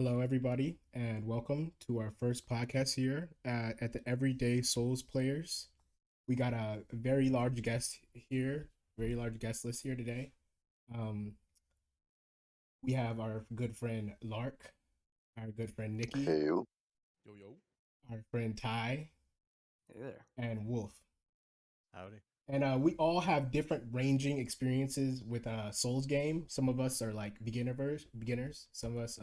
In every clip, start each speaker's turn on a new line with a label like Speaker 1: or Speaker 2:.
Speaker 1: Hello, everybody, and welcome to our first podcast here at the Everyday Souls Players. We got a very large guest here, very large guest list here today. Um, we have our good friend Larc, our good friend Nikki,
Speaker 2: Hey, you.
Speaker 3: Yo, yo.
Speaker 1: our friend Ty,
Speaker 4: Hey there.
Speaker 1: and Wolf.
Speaker 3: Howdy.
Speaker 1: And we all have different ranging experiences with a Souls game. Some of us are like beginners. Some of us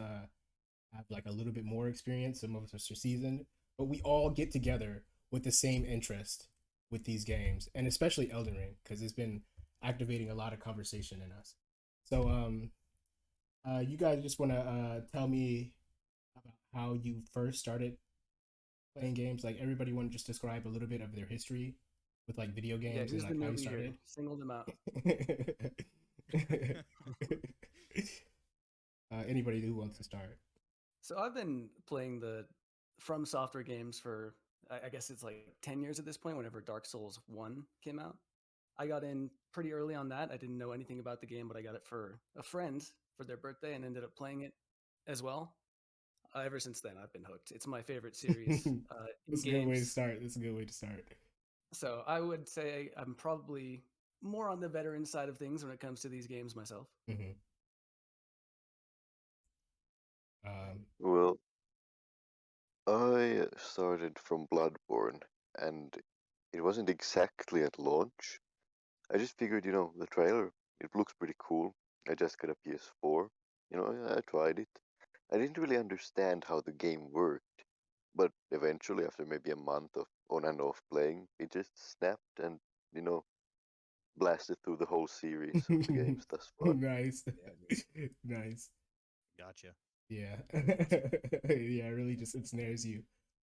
Speaker 1: have like a little bit more experience. Some of us are seasoned, but we all get together with the same interest with these games, and especially Elden Ring because it's been activating a lot of conversation in us. So, you guys just want to tell me about how you first started playing games? Like everybody want to just describe a little bit of their history with like video
Speaker 4: Yeah,
Speaker 1: games and
Speaker 4: who's the
Speaker 1: like how you
Speaker 4: newbie here?
Speaker 1: started.
Speaker 4: Single them out.
Speaker 1: Anybody who wants to start.
Speaker 4: So I've been playing the From Software games for I guess it's like 10 years at this point. Whenever Dark Souls 1 came out, I got in pretty early on that. I didn't know anything about the game, but I got it for a friend for their birthday and ended up playing it as well. Ever since then, I've been hooked. It's my favorite series in
Speaker 1: That's a good way to
Speaker 4: games.
Speaker 1: start. That's a good way to start.
Speaker 4: So I would say I'm probably more on the veteran side of things when it comes to these games myself.
Speaker 1: Mm-hmm. Um,
Speaker 2: Well, I started from Bloodborne, and it wasn't exactly at launch. I just figured, the trailer, it looks pretty cool. I just got a PS4. I tried it. I didn't really understand how the game worked, but eventually, after maybe a month of on and off playing, it just snapped and, you know, blasted through the whole series of the games thus far.
Speaker 1: nice,
Speaker 4: Yeah.
Speaker 1: nice.
Speaker 3: Gotcha.
Speaker 1: Yeah, yeah. It really just ensnares you.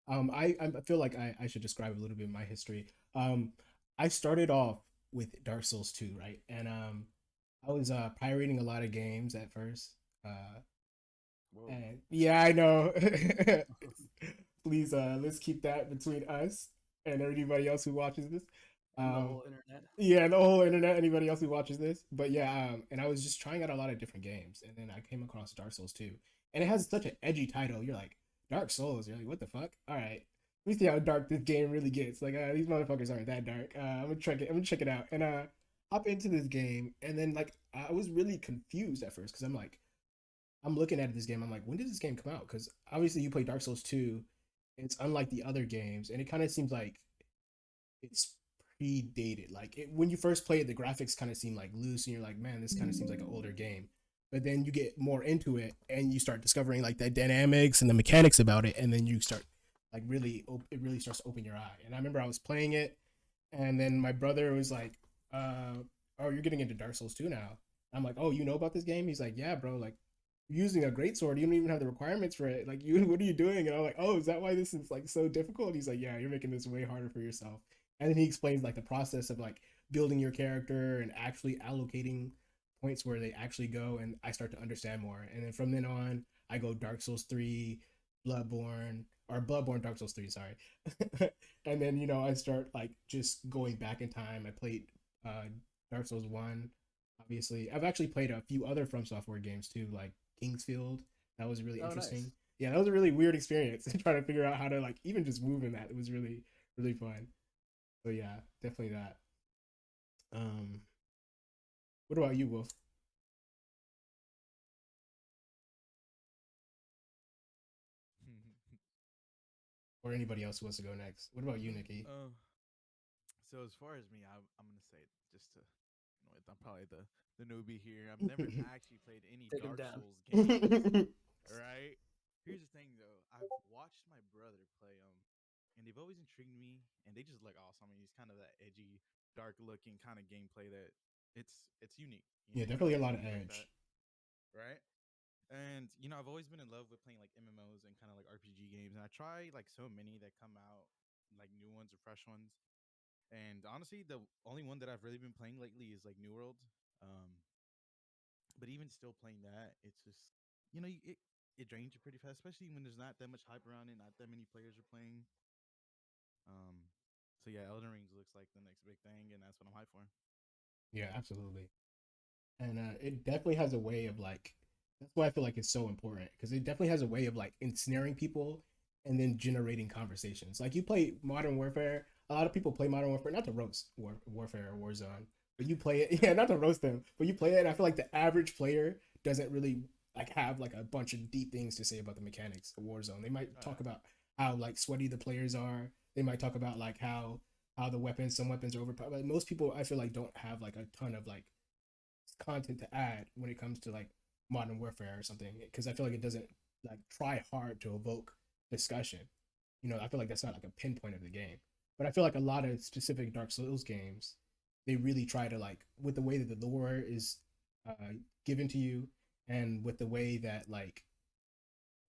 Speaker 1: I feel like I should describe a little bit of my history. I started off with Dark Souls 2, right? And I was pirating a lot of games at first. Uh,
Speaker 4: Whoa.
Speaker 1: and yeah, I know. Please, let's keep that between us and anybody else who watches this.
Speaker 4: And the
Speaker 1: Um,
Speaker 4: whole internet.
Speaker 1: yeah, the whole internet, anybody else who watches this. But yeah, and I was just trying out a lot of different games, and then I came across Dark Souls 2, and it has such an edgy title. You're like, Dark Souls. You're like, what the fuck? All right, let me see how dark this game really gets. Like, these motherfuckers aren't that dark. I'm gonna check it. I'm gonna check it out, and hop into this game, and then like I was really confused at first because I'm like, I'm looking at this game. I'm like, when did this game come out? Because obviously you play Dark Souls 2. It's unlike the other games, and it kind of seems like it's predated. Like when you first play it, the graphics kind of seem like loose, and you're like, man, this kind of seems like an older game. But then you get more into it, and you start discovering like the dynamics and the mechanics about it, and then you start like it really starts to open your eye. And I remember I was playing it, and then my brother was like, "Oh, you're getting into Dark Souls 2 now." I'm like, "Oh, you know about this game?" He's like, "Yeah, bro. Like, you're using a great sword. You don't even have the requirements for it. Like, you, what are you doing?" And I'm like, "Oh, is that why this is like so difficult?" He's like, "Yeah, you're making this way harder for yourself." And then he explains like the process of like building your character and actually allocating points where they actually go, and I start to understand more. And then from then on, I go Dark Souls 3, Bloodborne Dark Souls 3, sorry. And then I start like just going back in time. I played Dark Souls 1, obviously. I've actually played a few other From Software games too, like Kingsfield. That was really
Speaker 4: Oh, nice.
Speaker 1: interesting. Yeah, that was a really weird experience trying to figure out how to like even just move in that. It was really fun. So yeah, definitely that. Um, what about you, Wolf? Or anybody else who wants to go next? What about you, Nikki?
Speaker 3: So as far as me, I'm gonna say just to, I'm probably the newbie here. I've never actually played any
Speaker 4: Take them
Speaker 3: Dark
Speaker 4: down.
Speaker 3: Souls games. Right? Here's the thing though, I've watched my brother play them, and they've always intrigued me, and they just look awesome. I mean, he's kind of that edgy, dark looking kind of gameplay that it's unique.
Speaker 1: Yeah,
Speaker 3: You
Speaker 1: definitely
Speaker 3: like
Speaker 1: a lot of
Speaker 3: games like
Speaker 1: edge.
Speaker 3: that, right? And I've always been in love with playing like MMOs and kind of like RPG games, and I try like so many that come out, like new ones or fresh ones. And honestly, the only one that I've really been playing lately is like New World. Um, but even still playing that, it's just it drains you pretty fast, especially when there's not that much hype around it, not that many players are playing. Um, so yeah, Elden Rings looks like the next big thing, and that's what I'm hyped for.
Speaker 1: Yeah, absolutely. And it definitely has a way of like That's why I feel like it's so important because it definitely has a way of like ensnaring people and then generating conversations. Like you play Modern Warfare, a lot of people play Modern Warfare not to roast Warfare or Warzone, but you play it, yeah, not to roast them, but you play it. And I feel like the average player doesn't really like have like a bunch of deep things to say about the mechanics of Warzone. They might talk about how like sweaty the players are. They might talk about like how the weapons, some weapons are overpowered. But most people, I feel like, don't have like a ton of like content to add when it comes to like Modern Warfare or something, because I feel like it doesn't like try hard to evoke discussion. You know, I feel like that's not like a pinpoint of the game. But I feel like a lot of specific Dark Souls games, they really try to like with the way that the lore is given to you, and with the way that like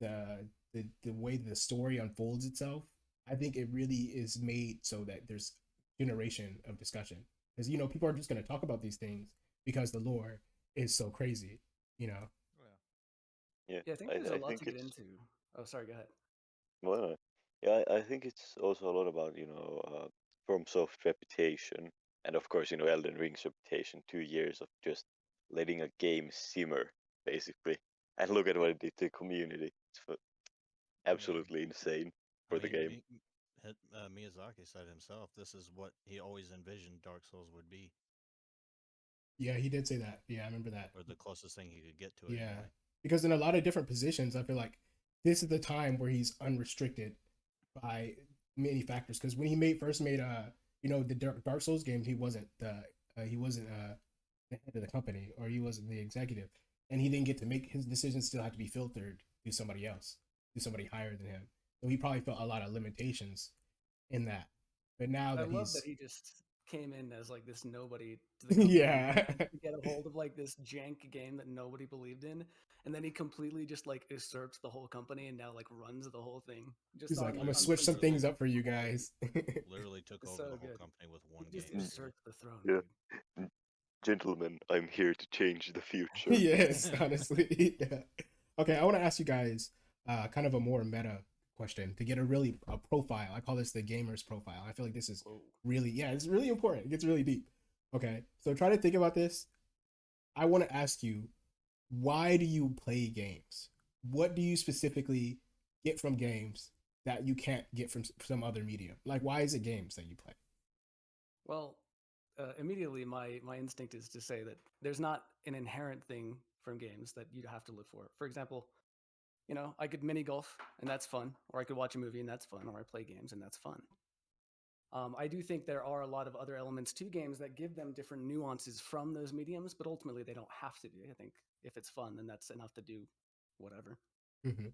Speaker 1: the way the story unfolds itself, I think it really is made so that there's generation of discussion. Because you know, people are just gonna talk about these things because the lore is so crazy. You know.
Speaker 3: Oh, yeah.
Speaker 2: Yeah,
Speaker 4: Yeah, I think there's a
Speaker 2: I
Speaker 4: lot
Speaker 2: think
Speaker 4: to get
Speaker 2: it's
Speaker 4: into. Oh, sorry, go ahead.
Speaker 2: well, yeah, I think it's also a lot about FromSoft reputation, and of course Elden Ring's reputation. 2 years of just letting a game simmer, basically, and look at what it did to the community. It's
Speaker 3: Yeah.
Speaker 2: absolutely insane
Speaker 5: I
Speaker 2: for the
Speaker 5: mean,
Speaker 2: game.
Speaker 5: Miyazaki said himself, this is what he always envisioned Dark Souls would be,
Speaker 1: Yeah, he did say that. Yeah, I remember that.
Speaker 5: or the closest thing he could get to it
Speaker 1: Yeah,
Speaker 5: anyway.
Speaker 1: because in a lot of different positions, I feel like this is the time where he's unrestricted by many factors. Because when he first made the Dark Souls games, he wasn't the head of the company, or he wasn't the executive, and he didn't get to make his decisions. Still had to be filtered through somebody else, through somebody higher than him. So he probably felt a lot of limitations in that. But now
Speaker 4: I
Speaker 1: that
Speaker 4: love that
Speaker 1: he's
Speaker 4: he just came in as like this nobody to the company
Speaker 1: yeah,
Speaker 4: to get a hold of like this jank game that nobody believed in, and then he completely just like usurps the whole company and now like runs the whole thing just
Speaker 1: he's like, I'm gonna
Speaker 4: on
Speaker 1: switch some
Speaker 4: principle.
Speaker 1: things up for you guys.
Speaker 5: Literally took
Speaker 4: It's
Speaker 5: over the
Speaker 4: so
Speaker 5: whole
Speaker 4: good.
Speaker 5: company with
Speaker 4: He
Speaker 5: one
Speaker 4: just
Speaker 5: game, literally.
Speaker 4: usurped the throne,
Speaker 2: Yeah,
Speaker 4: dude.
Speaker 2: gentlemen, I'm here to change the future.
Speaker 1: Yes, honestly. Yeah. Okay, I want to ask you guys kind of a more meta question to get a profile. I call this the gamer's profile. I feel like this is
Speaker 4: Whoa.
Speaker 1: really, yeah, it's really important. It gets really deep. Okay, so try to think about this. I want to ask you, why do you play games? What do you specifically get from games that you can't get from some other medium? Like, why is it games that you play?
Speaker 4: Well, immediately my instinct is to say that there's not an inherent thing from games that you'd have to look for. For example, I could mini golf and that's fun, or I could watch a movie and that's fun, or I play games and that's fun. I do think there are a lot of other elements to games that give them different nuances from those mediums, but ultimately they don't have to be. I think if it's fun, then that's enough to do whatever.
Speaker 1: Mm-hmm.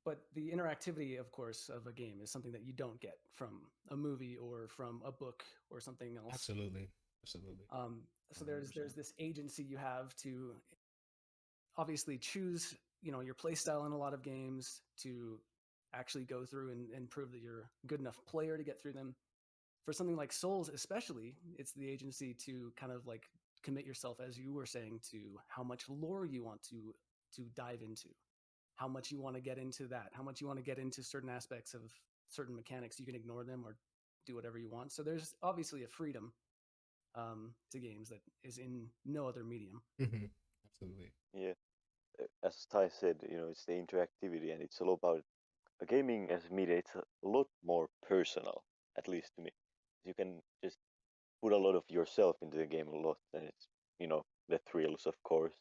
Speaker 4: But the interactivity, of course, of a game is something that you don't get from a movie or from a book or something else.
Speaker 1: Absolutely, absolutely.
Speaker 4: So there's this agency you have to obviously choose, your play style in a lot of games, to actually go through and prove that you're a good enough player to get through them. For something like Souls, especially, it's the agency to kind of like commit yourself, as you were saying, to how much lore you want to dive into, how much you want to get into that, how much you want to get into certain aspects of certain mechanics. You can ignore them or do whatever you want. So there's obviously a freedom to games that is in no other medium.
Speaker 1: Mm-hmm. Absolutely.
Speaker 2: Yeah, as Ty said, it's the interactivity, and it's all about gaming as media. It's a lot more personal, at least to me. You can just put a lot of yourself into the game a lot, and it's the thrills, of course.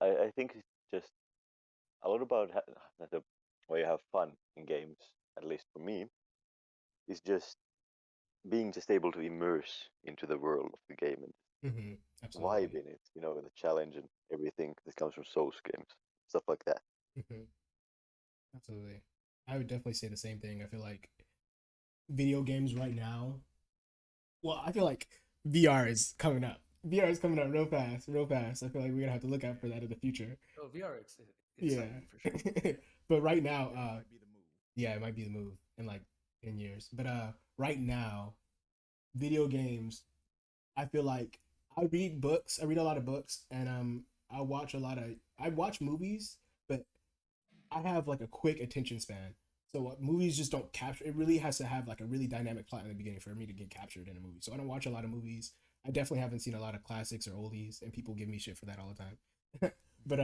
Speaker 2: I think it's just a lot about the way you have fun in games. At least for me, is just being just able to immerse into the world of the game and
Speaker 1: Mm-hmm.
Speaker 2: vibe
Speaker 1: Absolutely.
Speaker 2: in it. The challenge and everything that comes from Souls games, stuff like that.
Speaker 1: Mm-hmm. Absolutely. I would definitely say the same thing. I feel like video games right now. Well, I feel like VR is coming up. VR is coming up real fast, real fast. I feel like we're gonna have to look out for that in the future.
Speaker 4: Oh, VR, it's
Speaker 1: Yeah.
Speaker 4: exciting for sure.
Speaker 1: But right now,
Speaker 3: It might be the move.
Speaker 1: yeah, it might be the move in like 10 years. But right now, video games, I feel like I read books. I read a lot of books, and I watch movies, but I have like a quick attention span. So movies just don't capture. It really has to have like a really dynamic plot in the beginning for me to get captured in a movie. So I don't watch a lot of movies. I definitely haven't seen a lot of classics or oldies, and people give me shit for that all the time. but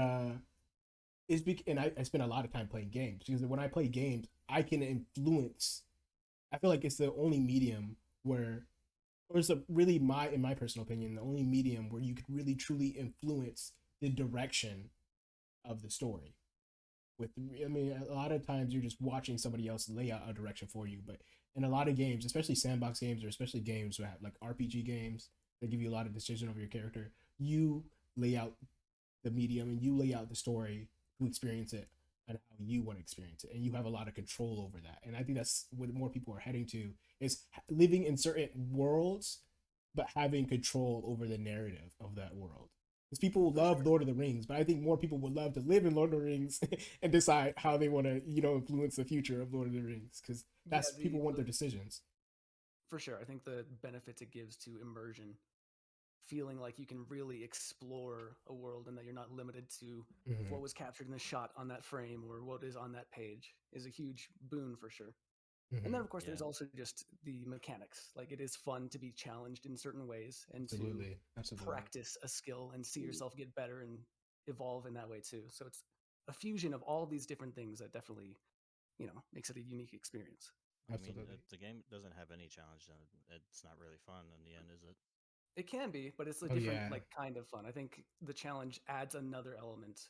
Speaker 1: and I spend a lot of time playing games because when I play games, I can influence. I feel like it's the only medium where, or it's a really in my personal opinion, the only medium where you could really truly influence the direction of the story. With, I mean, a lot of times you're just watching somebody else lay out a direction for you, but in a lot of games, especially sandbox games or especially games that have like RPG games that give you a lot of decision over your character, you lay out the medium and you lay out the story to experience it and how you want to experience it, and you have a lot of control over that. And I think that's what more people are heading to, is living in certain worlds but having control over the narrative of that world, because people love Lord of the Rings, but I think more people would love to live in Lord of the Rings and decide how they want to, influence the future of Lord of the Rings, because that's people want their decisions.
Speaker 4: For sure, I think the benefits it gives to immersion, feeling like you can really explore a world and that you're not limited to what was captured in the shot on that frame or what is on that page, is a huge boon for sure. And then, of course, there's also just the mechanics. Like, it is fun to be challenged in certain ways and
Speaker 1: Absolutely.
Speaker 4: practice a skill and see yourself get better and evolve in that way too. So it's a fusion of all these different things that definitely, makes it a unique experience.
Speaker 1: Absolutely.
Speaker 5: I mean, if the game doesn't have any challenge, then it's not really fun in the end, is it?
Speaker 4: It can be, but it's a different, kind of fun. I think the challenge adds another element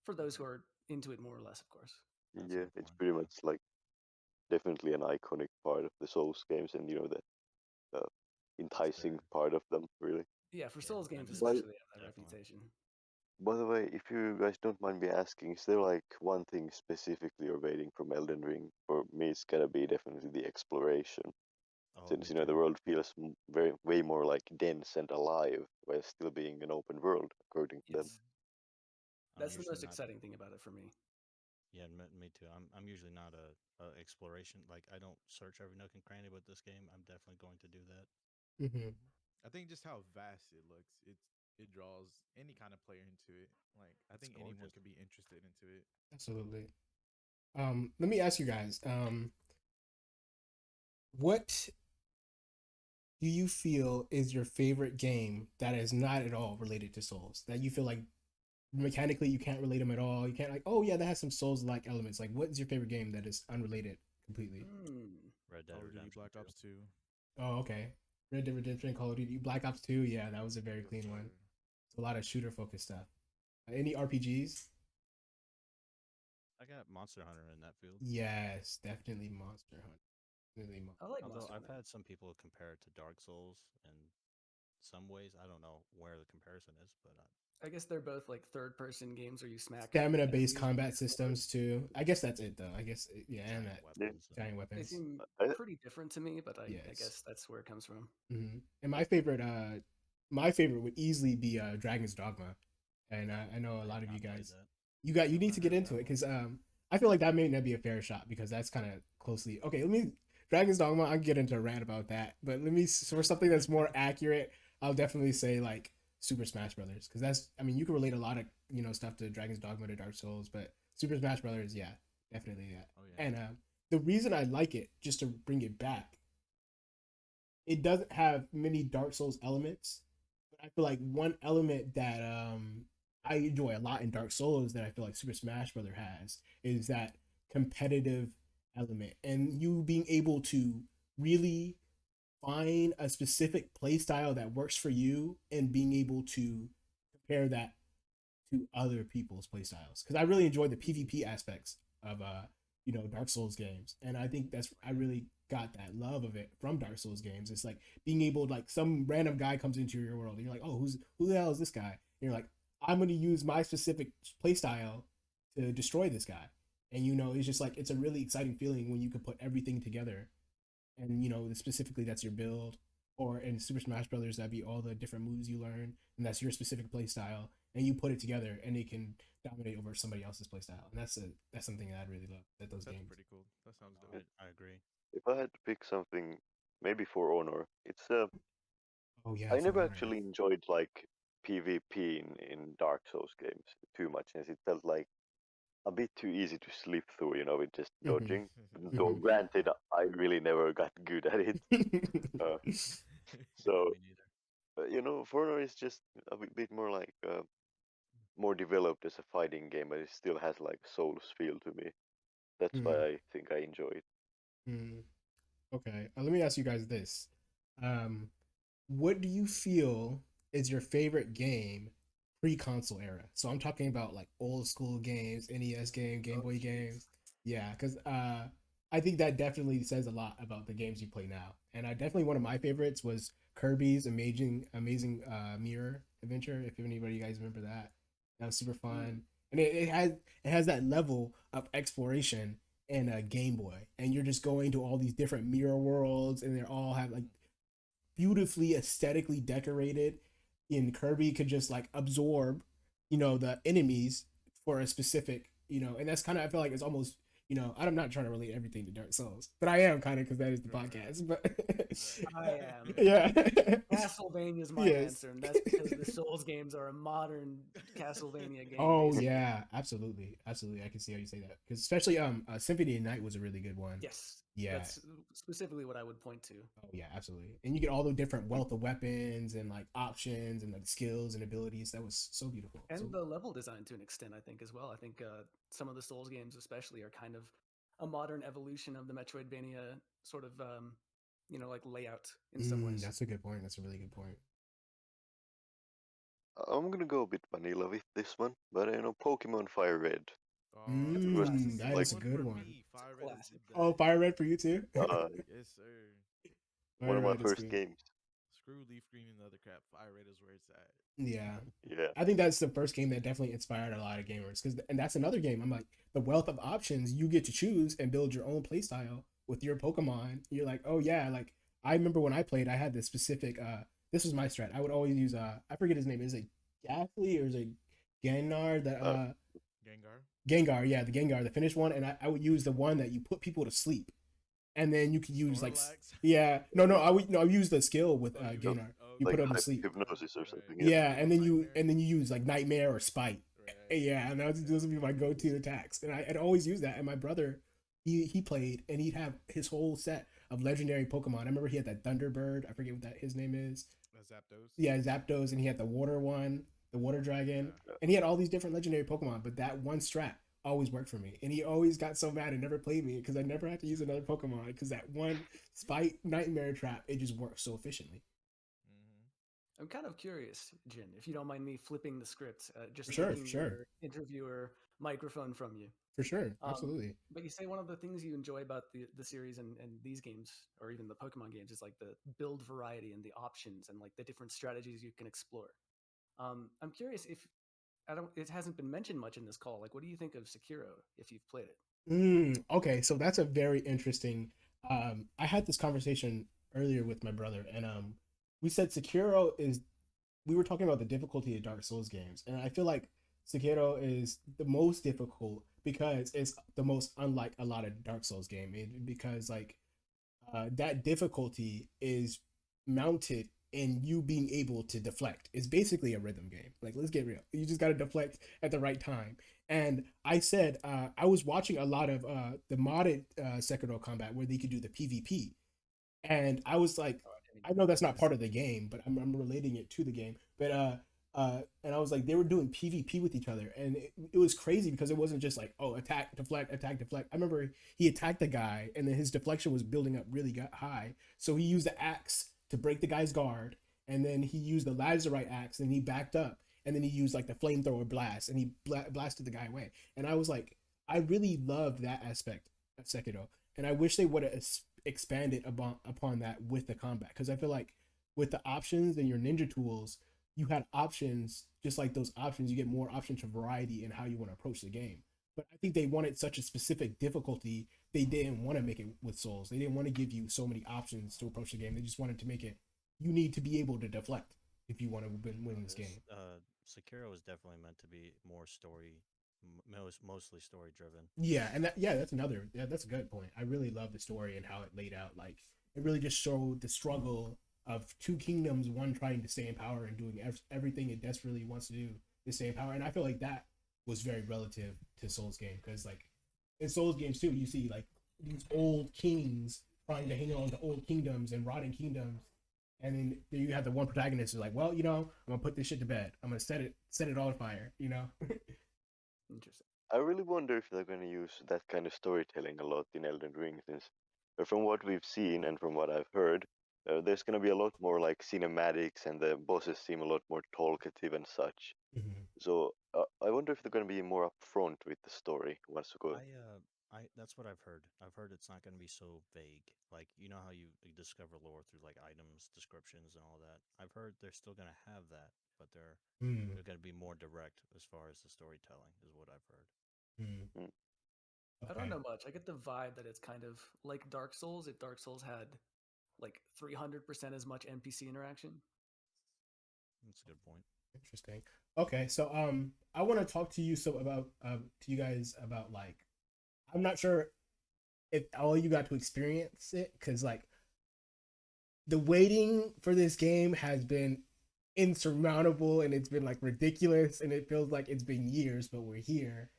Speaker 4: for those who are into it more or less, of course.
Speaker 2: Yeah, it's pretty much like definitely an iconic part of the Souls games, and the enticing part of them, really.
Speaker 4: Yeah, for Souls games especially, they have that reputation.
Speaker 2: By the way, if you guys don't mind me asking, is there like one thing specifically you're waiting from Elden Ring? For me, it's gonna be definitely the exploration, since the world feels way more like dense and alive, while still being an open world, according to them.
Speaker 4: That's the most exciting thing about it for me.
Speaker 5: Yeah, me too. I'm usually not a exploration. Like, I don't search every nook and cranny, but this game, I'm definitely going to do that.
Speaker 3: I think just how vast it looks, it draws any kind of player into it. Like, I think anyone could be interested into it.
Speaker 1: Absolutely. Let me ask you guys, what do you feel is your favorite game that is not at all related to Souls? That you feel like mechanically you can't relate them at all. You can't, like, oh yeah, that has some Souls-like elements. Like, what is your favorite game that is unrelated completely?
Speaker 5: Red Dead Redemption,
Speaker 3: Black Ops 2.
Speaker 1: Oh, okay. Red Dead Redemption, Call of Duty, Black Ops 2. Yeah, that was a very clean one. It's a lot of shooter-focused stuff. Any RPGs?
Speaker 5: I got Monster Hunter in that field.
Speaker 1: Yes, definitely Monster Hunter.
Speaker 4: I like
Speaker 5: Although
Speaker 4: Monster
Speaker 5: I've
Speaker 4: Hunter.
Speaker 5: had some people compare it to Dark Souls in some ways. I don't know where the comparison is, but
Speaker 4: I guess they're both like third-person games where you smack
Speaker 1: stamina-based combat systems too. I guess that's it though. I guess and that giant weapons.
Speaker 4: They seem pretty different to me, but I guess that's where it comes from.
Speaker 1: And my favorite would easily be Dragon's Dogma, and I know a lot of you guys. You need to get into it, because I feel like that may not be a fair shot, because that's kind of closely okay. Let me Dragon's Dogma. I'll get into a rant about that, but let me, for something that's more accurate, I'll definitely say like Super Smash Brothers, because that's, I mean, you can relate a lot of stuff to Dragon's Dogma, to Dark Souls, but Super Smash Brothers, yeah, definitely that. Oh, yeah. And the reason I like it, just to bring it back, it doesn't have many Dark Souls elements, but I feel like one element that I enjoy a lot in Dark Souls that I feel like Super Smash Brother has is that competitive element, and you being able to really find a specific play style that works for you and being able to compare that to other people's play styles. Because I really enjoy the PvP aspects of Dark Souls games, and I think I really got that love of it from Dark Souls games. It's like being able to, like, some random guy comes into your world and you're like, oh, who the hell is this guy? And you're like, I'm going to use my specific play style to destroy this guy. And it's just like, it's a really exciting feeling when you can put everything together, and specifically that's your build, or in Super Smash Brothers, that'd be all the different moves you learn, and that's your specific play style, and you put it together and it can dominate over somebody else's play style. And that's something that I really love at those games.
Speaker 3: That's pretty cool. That sounds dope.
Speaker 5: I agree.
Speaker 2: If I had to pick something, maybe For Honor, it's
Speaker 1: oh yeah,
Speaker 2: I never actually enjoyed like PvP in Dark Souls games too much, as it felt like a bit too easy to slip through, with just dodging. Though granted, I really never got good at it. So, For Honor is just a bit more like more developed as a fighting game, but it still has like Souls feel to me. That's why I think I enjoy it.
Speaker 1: Okay, let me ask you guys this: what do you feel is your favorite game pre-console era? So I'm talking about like old school games, NES game, Game Boy games. Yeah, because I think that definitely says a lot about the games you play now. And I definitely one of my favorites was Kirby's Amazing Mirror Adventure. If anybody you guys remember that, that was super fun. And it has that level of exploration in a Game Boy, and you're just going to all these different mirror worlds, and they all have like beautifully aesthetically decorated. And Kirby could just like absorb, the enemies for a specific, and that's kind of I feel like it's almost, I'm not trying to relate everything to Dark Souls, but I am kind of because that is the podcast. But
Speaker 4: I am.
Speaker 1: Yeah.
Speaker 4: Castlevania is my
Speaker 1: Yes.
Speaker 4: answer, and that's because the Souls games are a modern Castlevania game.
Speaker 1: Oh
Speaker 4: basically.
Speaker 1: yeah, absolutely. I can see how you say that, because especially Symphony of Night was a really good one.
Speaker 4: Yes.
Speaker 1: Yeah.
Speaker 4: That's specifically what I would point to.
Speaker 1: Oh yeah, absolutely. And you get all the different wealth of weapons and like options and the skills and abilities. That was so beautiful.
Speaker 4: And
Speaker 1: So,
Speaker 4: the level design to an extent, I think, as well. I think some of the Souls games, especially, are kind of a modern evolution of the Metroidvania sort of, like layout in some ways.
Speaker 1: that's a good point. That's a really good point.
Speaker 2: I'm gonna go a bit vanilla with this one, but Pokemon Fire Red.
Speaker 1: That
Speaker 2: is
Speaker 1: a good one.
Speaker 3: Fire
Speaker 4: Red
Speaker 3: Red
Speaker 4: is
Speaker 3: is the
Speaker 1: Oh,
Speaker 3: best.
Speaker 1: Fire Red for you too.
Speaker 3: Yes, sir.
Speaker 2: One of my
Speaker 1: Red is
Speaker 2: first
Speaker 1: good.
Speaker 2: games.
Speaker 3: Screw Leaf Green and the other crap. Fire Red is where it's at.
Speaker 1: Yeah.
Speaker 2: Yeah.
Speaker 1: I think that's the first game that definitely inspired a lot of gamers, and that's another game. I'm like, the wealth of options, you get to choose and build your own playstyle with your Pokemon. You're like, oh yeah, like I remember when I played, I had this specific. This was my strat. I would always use I forget his name. Is it Ghastly or is it Gengar? That
Speaker 3: Gengar.
Speaker 1: Gengar, yeah, the Gengar, the finished one, and I would use the one that you put people to sleep, and then you could use like no, I would use the skill with Gengar. You
Speaker 2: Like
Speaker 1: put them to sleep.
Speaker 2: hypnosis or something.
Speaker 1: Yeah, and then you use like Nightmare or Spite. Yeah, and those would be my go-to attacks, and I'd always use that. And my brother, he played, and he'd have his whole set of legendary Pokemon. I remember he had that Thunderbird. I forget what his name is.
Speaker 3: Zapdos.
Speaker 1: Yeah, Zapdos, and he had the water one, the water dragon,
Speaker 3: Yeah.
Speaker 1: and he had all these different legendary Pokemon. But that one strat always worked for me, and he always got so mad and never played me because I never had to use another Pokemon because that one Spite Nightmare trap, it just worked so efficiently.
Speaker 4: I'm kind of curious, Jin, if you don't mind me flipping the script, just
Speaker 1: Sure,
Speaker 4: taking
Speaker 1: sure.
Speaker 4: your interviewer microphone from you.
Speaker 1: For sure, absolutely.
Speaker 4: But you say one of the things you enjoy about the series and these games, or even the Pokemon games, is like the build variety and the options and like the different strategies you can explore. I'm curious if it hasn't been mentioned much in this call. Like, what do you think of Sekiro if you've played it?
Speaker 1: Okay, so that's a very interesting. I had this conversation earlier with my brother, and we said Sekiro is. We were talking about the difficulty of Dark Souls games, and I feel like Sekiro is the most difficult because it's the most unlike a lot of Dark Souls game. Because like that difficulty is mounted in you being able to deflect. It's basically a rhythm game. Like, let's get real. You just got to deflect at the right time. And I said I was watching a lot of the modded Sekiro combat where they could do the PvP, and I was like, I know that's not part of the game, but I'm relating it to the game. But and I was like, they were doing PvP with each other, and it was crazy because it wasn't just like, oh, attack, deflect, attack, deflect. I remember he attacked the guy, and then his deflection was building up really high, so he used the axe to break the guy's guard, and then he used the lazarite axe, and he backed up, and then he used like the flamethrower blast, and he blasted the guy away. And I was like, I really loved that aspect of Sekiro, and I wish they would have expanded upon that with the combat, because I feel like with the options and your ninja tools, you had options. Just like those options, you get more options for variety in how you want to approach the game. But I think they wanted such a specific difficulty, they didn't want to make it with Souls. They didn't want to give you so many options to approach the game. They just wanted to make it, you need to be able to deflect if you want to win this game.
Speaker 5: Sekiro is definitely meant to be more story, mostly story driven.
Speaker 1: Yeah, and that's that's a good point. I really love the story and how it laid out. Like, it really just showed the struggle of two kingdoms, one trying to stay in power and doing everything it desperately wants to do to stay in power. And I feel like that was very relative to Souls game, because like in Souls games too, you see like these old kings trying to hang on to old kingdoms and rotting kingdoms, and then you have the one protagonist who's like, well, I'm gonna put this shit to bed. I'm gonna set it all on fire.
Speaker 4: Interesting.
Speaker 2: I really wonder if they're going to use that kind of storytelling a lot in Elden Ring, since from what we've seen and from what I've heard, there's going to be a lot more like cinematics, and the bosses seem a lot more talkative and such.
Speaker 1: Mhm.
Speaker 2: So I wonder if they're going to be more upfront with the story once you go.
Speaker 5: That's what I've heard. I've heard it's not going to be so vague. Like, you know how you discover lore through like items, descriptions, and all that. I've heard they're still going to have that, but
Speaker 1: Mm,
Speaker 5: they're going to be more direct as far as the storytelling, is what I've heard.
Speaker 1: mm.
Speaker 2: Mm.
Speaker 4: I don't
Speaker 1: Okay.
Speaker 4: know much. I get the vibe that it's kind of like Dark Souls. If Dark Souls had like 300% as much NPC interaction.
Speaker 5: That's a good point.
Speaker 1: Interesting. Okay, so I want to talk to you to you guys about like, I'm not sure if all you got to experience it, because like the waiting for this game has been insurmountable, and it's been like ridiculous, and it feels like it's been years, but we're here.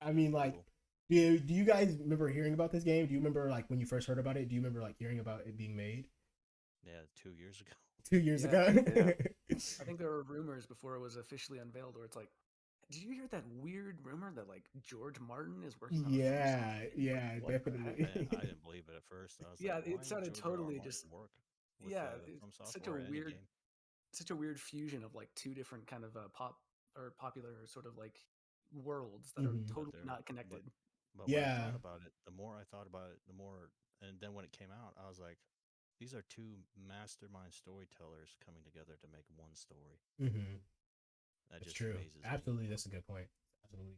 Speaker 1: I mean, like,
Speaker 5: Cool.
Speaker 1: do you guys remember hearing about this game? Do you remember like when you first heard about it? Do you remember like hearing about it being made
Speaker 5: Yeah, 2 years ago.
Speaker 1: 2 years
Speaker 4: Yeah.
Speaker 1: ago?
Speaker 2: Yeah.
Speaker 4: I think there were rumors before it was officially unveiled where it's like, did you hear that weird rumor that like George Martin is working on a
Speaker 1: Yeah,
Speaker 4: FromSoft game?
Speaker 1: yeah,
Speaker 4: Like, what the
Speaker 1: definitely.
Speaker 4: heck?
Speaker 5: I didn't believe it at first. I was
Speaker 4: Yeah,
Speaker 5: like, why
Speaker 4: it
Speaker 5: would
Speaker 4: sounded
Speaker 5: George R. R.
Speaker 4: totally
Speaker 5: Martin
Speaker 4: just
Speaker 5: work with
Speaker 4: yeah,
Speaker 5: From
Speaker 4: it's such a
Speaker 5: Software or any
Speaker 4: weird
Speaker 5: game?
Speaker 4: fusion of like two different kind of popular sort of like worlds that are
Speaker 1: Mhm.
Speaker 5: But
Speaker 4: totally not connected.
Speaker 5: when I
Speaker 1: Yeah.
Speaker 5: thought about it, the more I thought about it, the more, and then when it came out, I was like, these are two mastermind storytellers coming together to make one story.
Speaker 1: Mm-hmm.
Speaker 5: That
Speaker 1: That's
Speaker 5: just
Speaker 1: true.
Speaker 5: amazes me.
Speaker 1: Absolutely, that's a good point. Absolutely.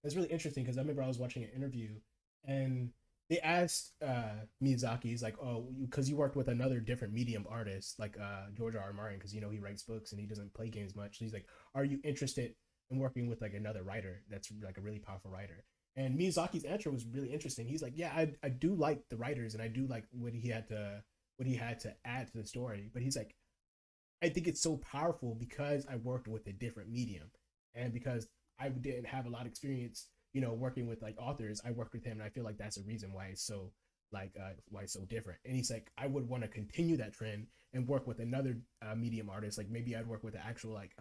Speaker 1: It's really interesting because I remember I was watching an interview, and they asked Miyazaki's like, "Oh, because you worked with another different medium artist like George R. R. Martin, because he writes books and he doesn't play games much. So he's like, are you interested in working with like another writer that's like a really powerful writer?" And Miyazaki's answer was really interesting. He's like, "Yeah, I do like the writers, and I do like what he had to add to the story, but he's like, I think it's so powerful because I worked with a different medium, and because I didn't have a lot of experience, working with like authors. I worked with him, and I feel like that's a reason why it's so why it's so different." And he's like, I would want to continue that trend and work with another medium artist. Like maybe I'd work with an actual like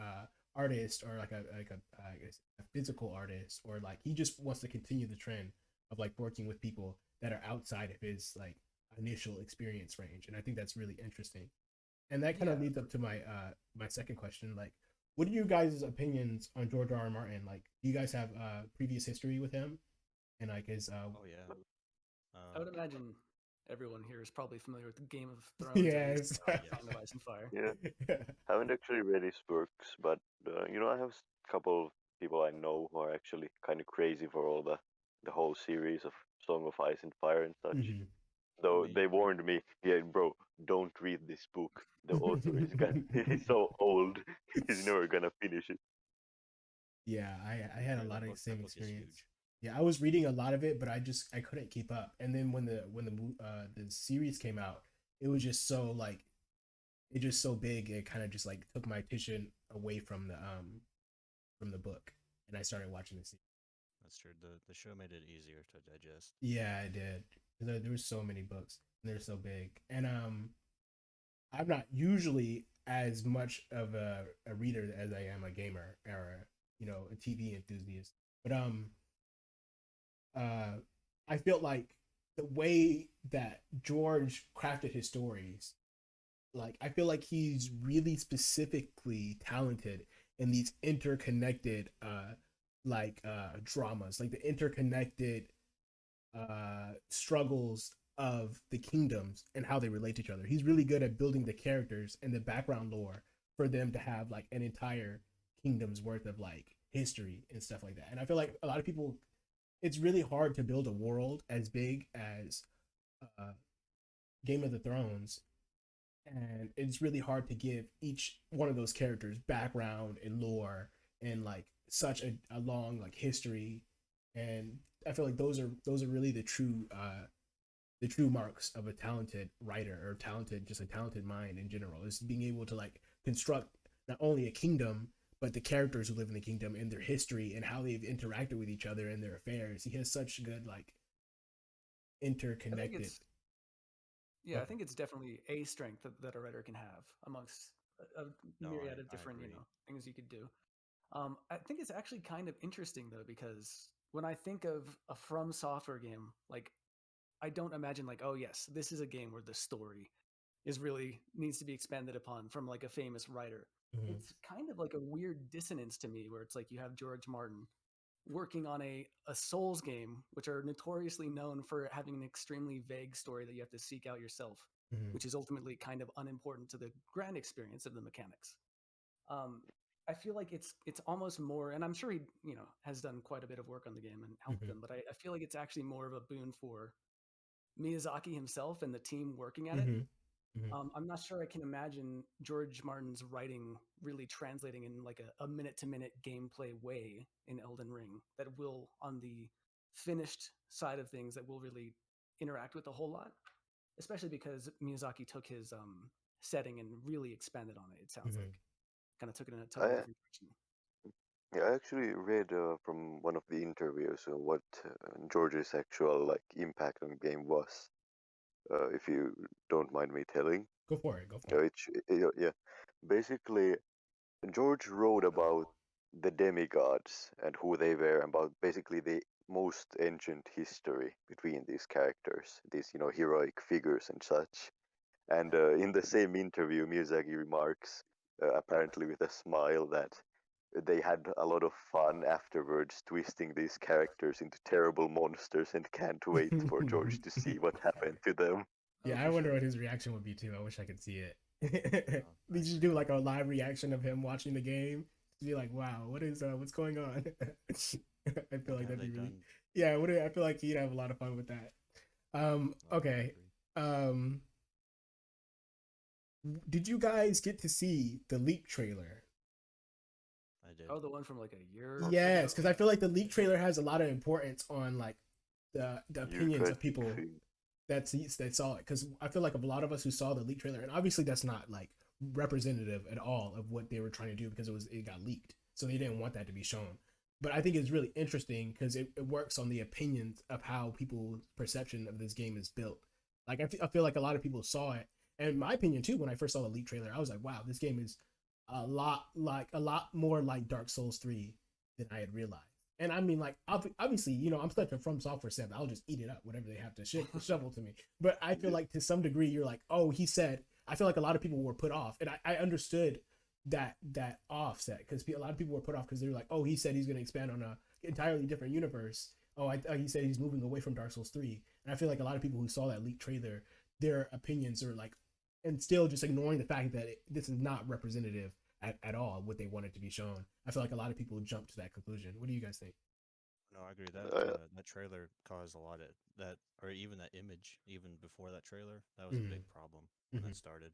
Speaker 1: artist, or like a physical artist, or like he just wants to continue the trend of like working with people that are outside of his like initial experience range. And I think that's really interesting. And that kind of
Speaker 4: Yeah.
Speaker 1: leads up to my my second question. Like, what are you guys' opinions on George R. R. Martin? Like, do you guys have previous history with him and like his
Speaker 5: Oh yeah.
Speaker 4: I would imagine everyone here is probably familiar with Game of Thrones. At least,
Speaker 1: yes.
Speaker 4: Song of Ice and Fire.
Speaker 2: Yeah, haven't actually read his works, but I have a couple of people I know who are actually kind of crazy for all the whole series of Song of Ice and Fire and such.
Speaker 1: Mhm.
Speaker 2: Though
Speaker 5: Me.
Speaker 2: they warned me, yeah, bro, don't read this book. The author is he's so old, he's never gonna finish it.
Speaker 1: Yeah, I had a
Speaker 5: Yeah,
Speaker 1: lot of
Speaker 5: that
Speaker 1: same
Speaker 5: book is
Speaker 1: experience.
Speaker 5: huge.
Speaker 1: Yeah, I was reading a lot of it, but I couldn't keep up. And then when the series came out, it was just so like it just so big. It kind of just like took my attention away from the book, and I started watching the series.
Speaker 5: That's true. The show made it easier to digest.
Speaker 1: Yeah, I did. There were so many books, and they're so big. And I'm not usually as much of a reader as I am a gamer, or a TV enthusiast. But uh, I felt like the way that George crafted his stories, like I feel like he's really specifically talented in these interconnected dramas, like the interconnected struggles of the kingdoms and how they relate to each other. He's really good at building the characters and the background lore for them to have like an entire kingdom's worth of like history and stuff like that. And I feel like a lot of people, it's really hard to build a world as big as uh, Game of the Thrones, and it's really hard to give each one of those characters background and lore and like such a long like history. And I feel like those are really the true marks of a talented writer, or just a talented mind in general, is being able to like construct not only a kingdom, but the characters who live in the kingdom and their history and how they've interacted with each other and their affairs. He has such good like
Speaker 4: I think
Speaker 1: interconnected.
Speaker 4: Yeah, I think it's definitely a strength that a writer can have amongst a
Speaker 5: No,
Speaker 4: myriad of
Speaker 5: I
Speaker 4: different,
Speaker 5: agree.
Speaker 4: things you could do. I think it's actually kind of interesting though, because when I think of a From Software game, like I don't imagine like, oh yes, this is a game where the story is really needs to be expanded upon from like a famous writer.
Speaker 1: Mhm.
Speaker 4: It's kind of like a weird dissonance to me where it's like you have George Martin working on a Souls game, which are notoriously known for having an extremely vague story that you have to seek out yourself,
Speaker 1: Mhm.
Speaker 4: which is ultimately kind of unimportant to the grand experience of the mechanics. Um, I feel like it's almost more, and I'm sure he has done quite a bit of work on the game and helped
Speaker 1: Mhm.
Speaker 4: them, but I feel like it's actually more of a boon for Miyazaki himself and the team working at it.
Speaker 1: Mhm. Mhm.
Speaker 4: I'm not sure I can imagine George Martin's writing really translating in like a minute to minute gameplay way in Elden Ring that will, on the finished side of things, that will really interact with a whole lot, especially because Miyazaki took his setting and really expanded on it. It sounds like
Speaker 1: Mhm.
Speaker 4: kind of took it in a totally
Speaker 2: I
Speaker 4: different direction.
Speaker 2: yeah, I actually read from one of the interviews what George's actual like impact on the game was. If you don't mind me telling,
Speaker 1: Go for it. Go for it.
Speaker 2: yeah, basically George wrote about the demigods and who they were, about basically the most ancient history between these characters, these heroic figures and such. And in the same interview, Miyazaki remarks, apparently with a smile, that they had a lot of fun afterwards twisting these characters into terrible monsters and can't wait for George to see what happened to them.
Speaker 4: Oh,
Speaker 1: Yeah, I
Speaker 4: for
Speaker 1: wonder
Speaker 4: sure.
Speaker 1: what his reaction would be too. I wish I could see it.
Speaker 5: I
Speaker 1: We should
Speaker 5: agree.
Speaker 1: do like a live reaction of him watching the game. To be like, wow, what's going on? I feel
Speaker 5: What
Speaker 1: like
Speaker 5: have
Speaker 1: that'd
Speaker 5: they
Speaker 1: be really,
Speaker 5: done?
Speaker 1: yeah. I feel like he'd have a lot of fun with that.
Speaker 5: No, I
Speaker 1: Okay.
Speaker 5: agree.
Speaker 1: Um, did you guys get to see the leak trailer?
Speaker 5: I did.
Speaker 4: Oh, the one from like a year
Speaker 1: Yes,
Speaker 4: ago.
Speaker 1: because I feel like the leak trailer has a lot of importance on like the
Speaker 2: You
Speaker 1: opinions
Speaker 2: could
Speaker 1: of people
Speaker 2: think,
Speaker 1: that saw it. Because I feel like a lot of us who saw the leak trailer, and obviously that's not like representative at all of what they were trying to do because it got leaked, so they didn't want that to be shown. But I think it's really interesting because it works on the opinions of how people's perception of this game is built. Like I feel like a lot of people saw it, and my opinion too. When I first saw the leak trailer, I was like, wow, this game is a lot more like Dark Souls 3 than I had realized. And I mean, like, obviously, I'm such a From Software 7. I'll just eat it up, whatever they have to shovel to me. But I feel like to some degree, you're like, oh, he said. I feel like a lot of people were put off, and I understood that offset because a lot of people were put off because they were like, oh, he said he's going to expand on a entirely different universe. Oh, he said he's moving away from Dark Souls 3, and I feel like a lot of people who saw that leak trailer, their opinions are like, and still just ignoring the fact that this is not representative at all what they wanted to be shown. I feel like a lot of people jump to that conclusion. What do you guys think?
Speaker 5: No, I agree. That
Speaker 2: uh,
Speaker 5: that trailer caused a lot of that, or even that image, even before that trailer, that was a
Speaker 1: Mm-hmm.
Speaker 5: big problem when
Speaker 1: Mm-hmm.
Speaker 5: that started.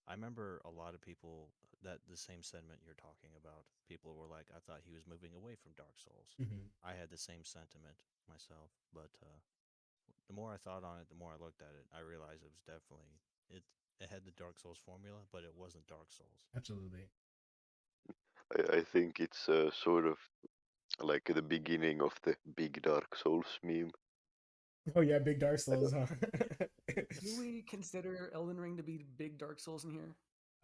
Speaker 5: I remember a lot of people that the same sentiment you're talking about. People were like, "I thought he was moving away from Dark Souls."
Speaker 1: Mm-hmm.
Speaker 5: I had the same sentiment myself, but the more I thought on it, the more I looked at it, I realized it was definitely it. It had the Dark Souls formula, but it wasn't Dark Souls.
Speaker 1: Absolutely.
Speaker 2: I think it's sort of like the beginning of the big Dark Souls meme.
Speaker 1: Oh yeah, big Dark
Speaker 2: I
Speaker 1: Souls,
Speaker 2: don't,
Speaker 1: huh?
Speaker 4: Do we consider Elden Ring to be big Dark Souls in here?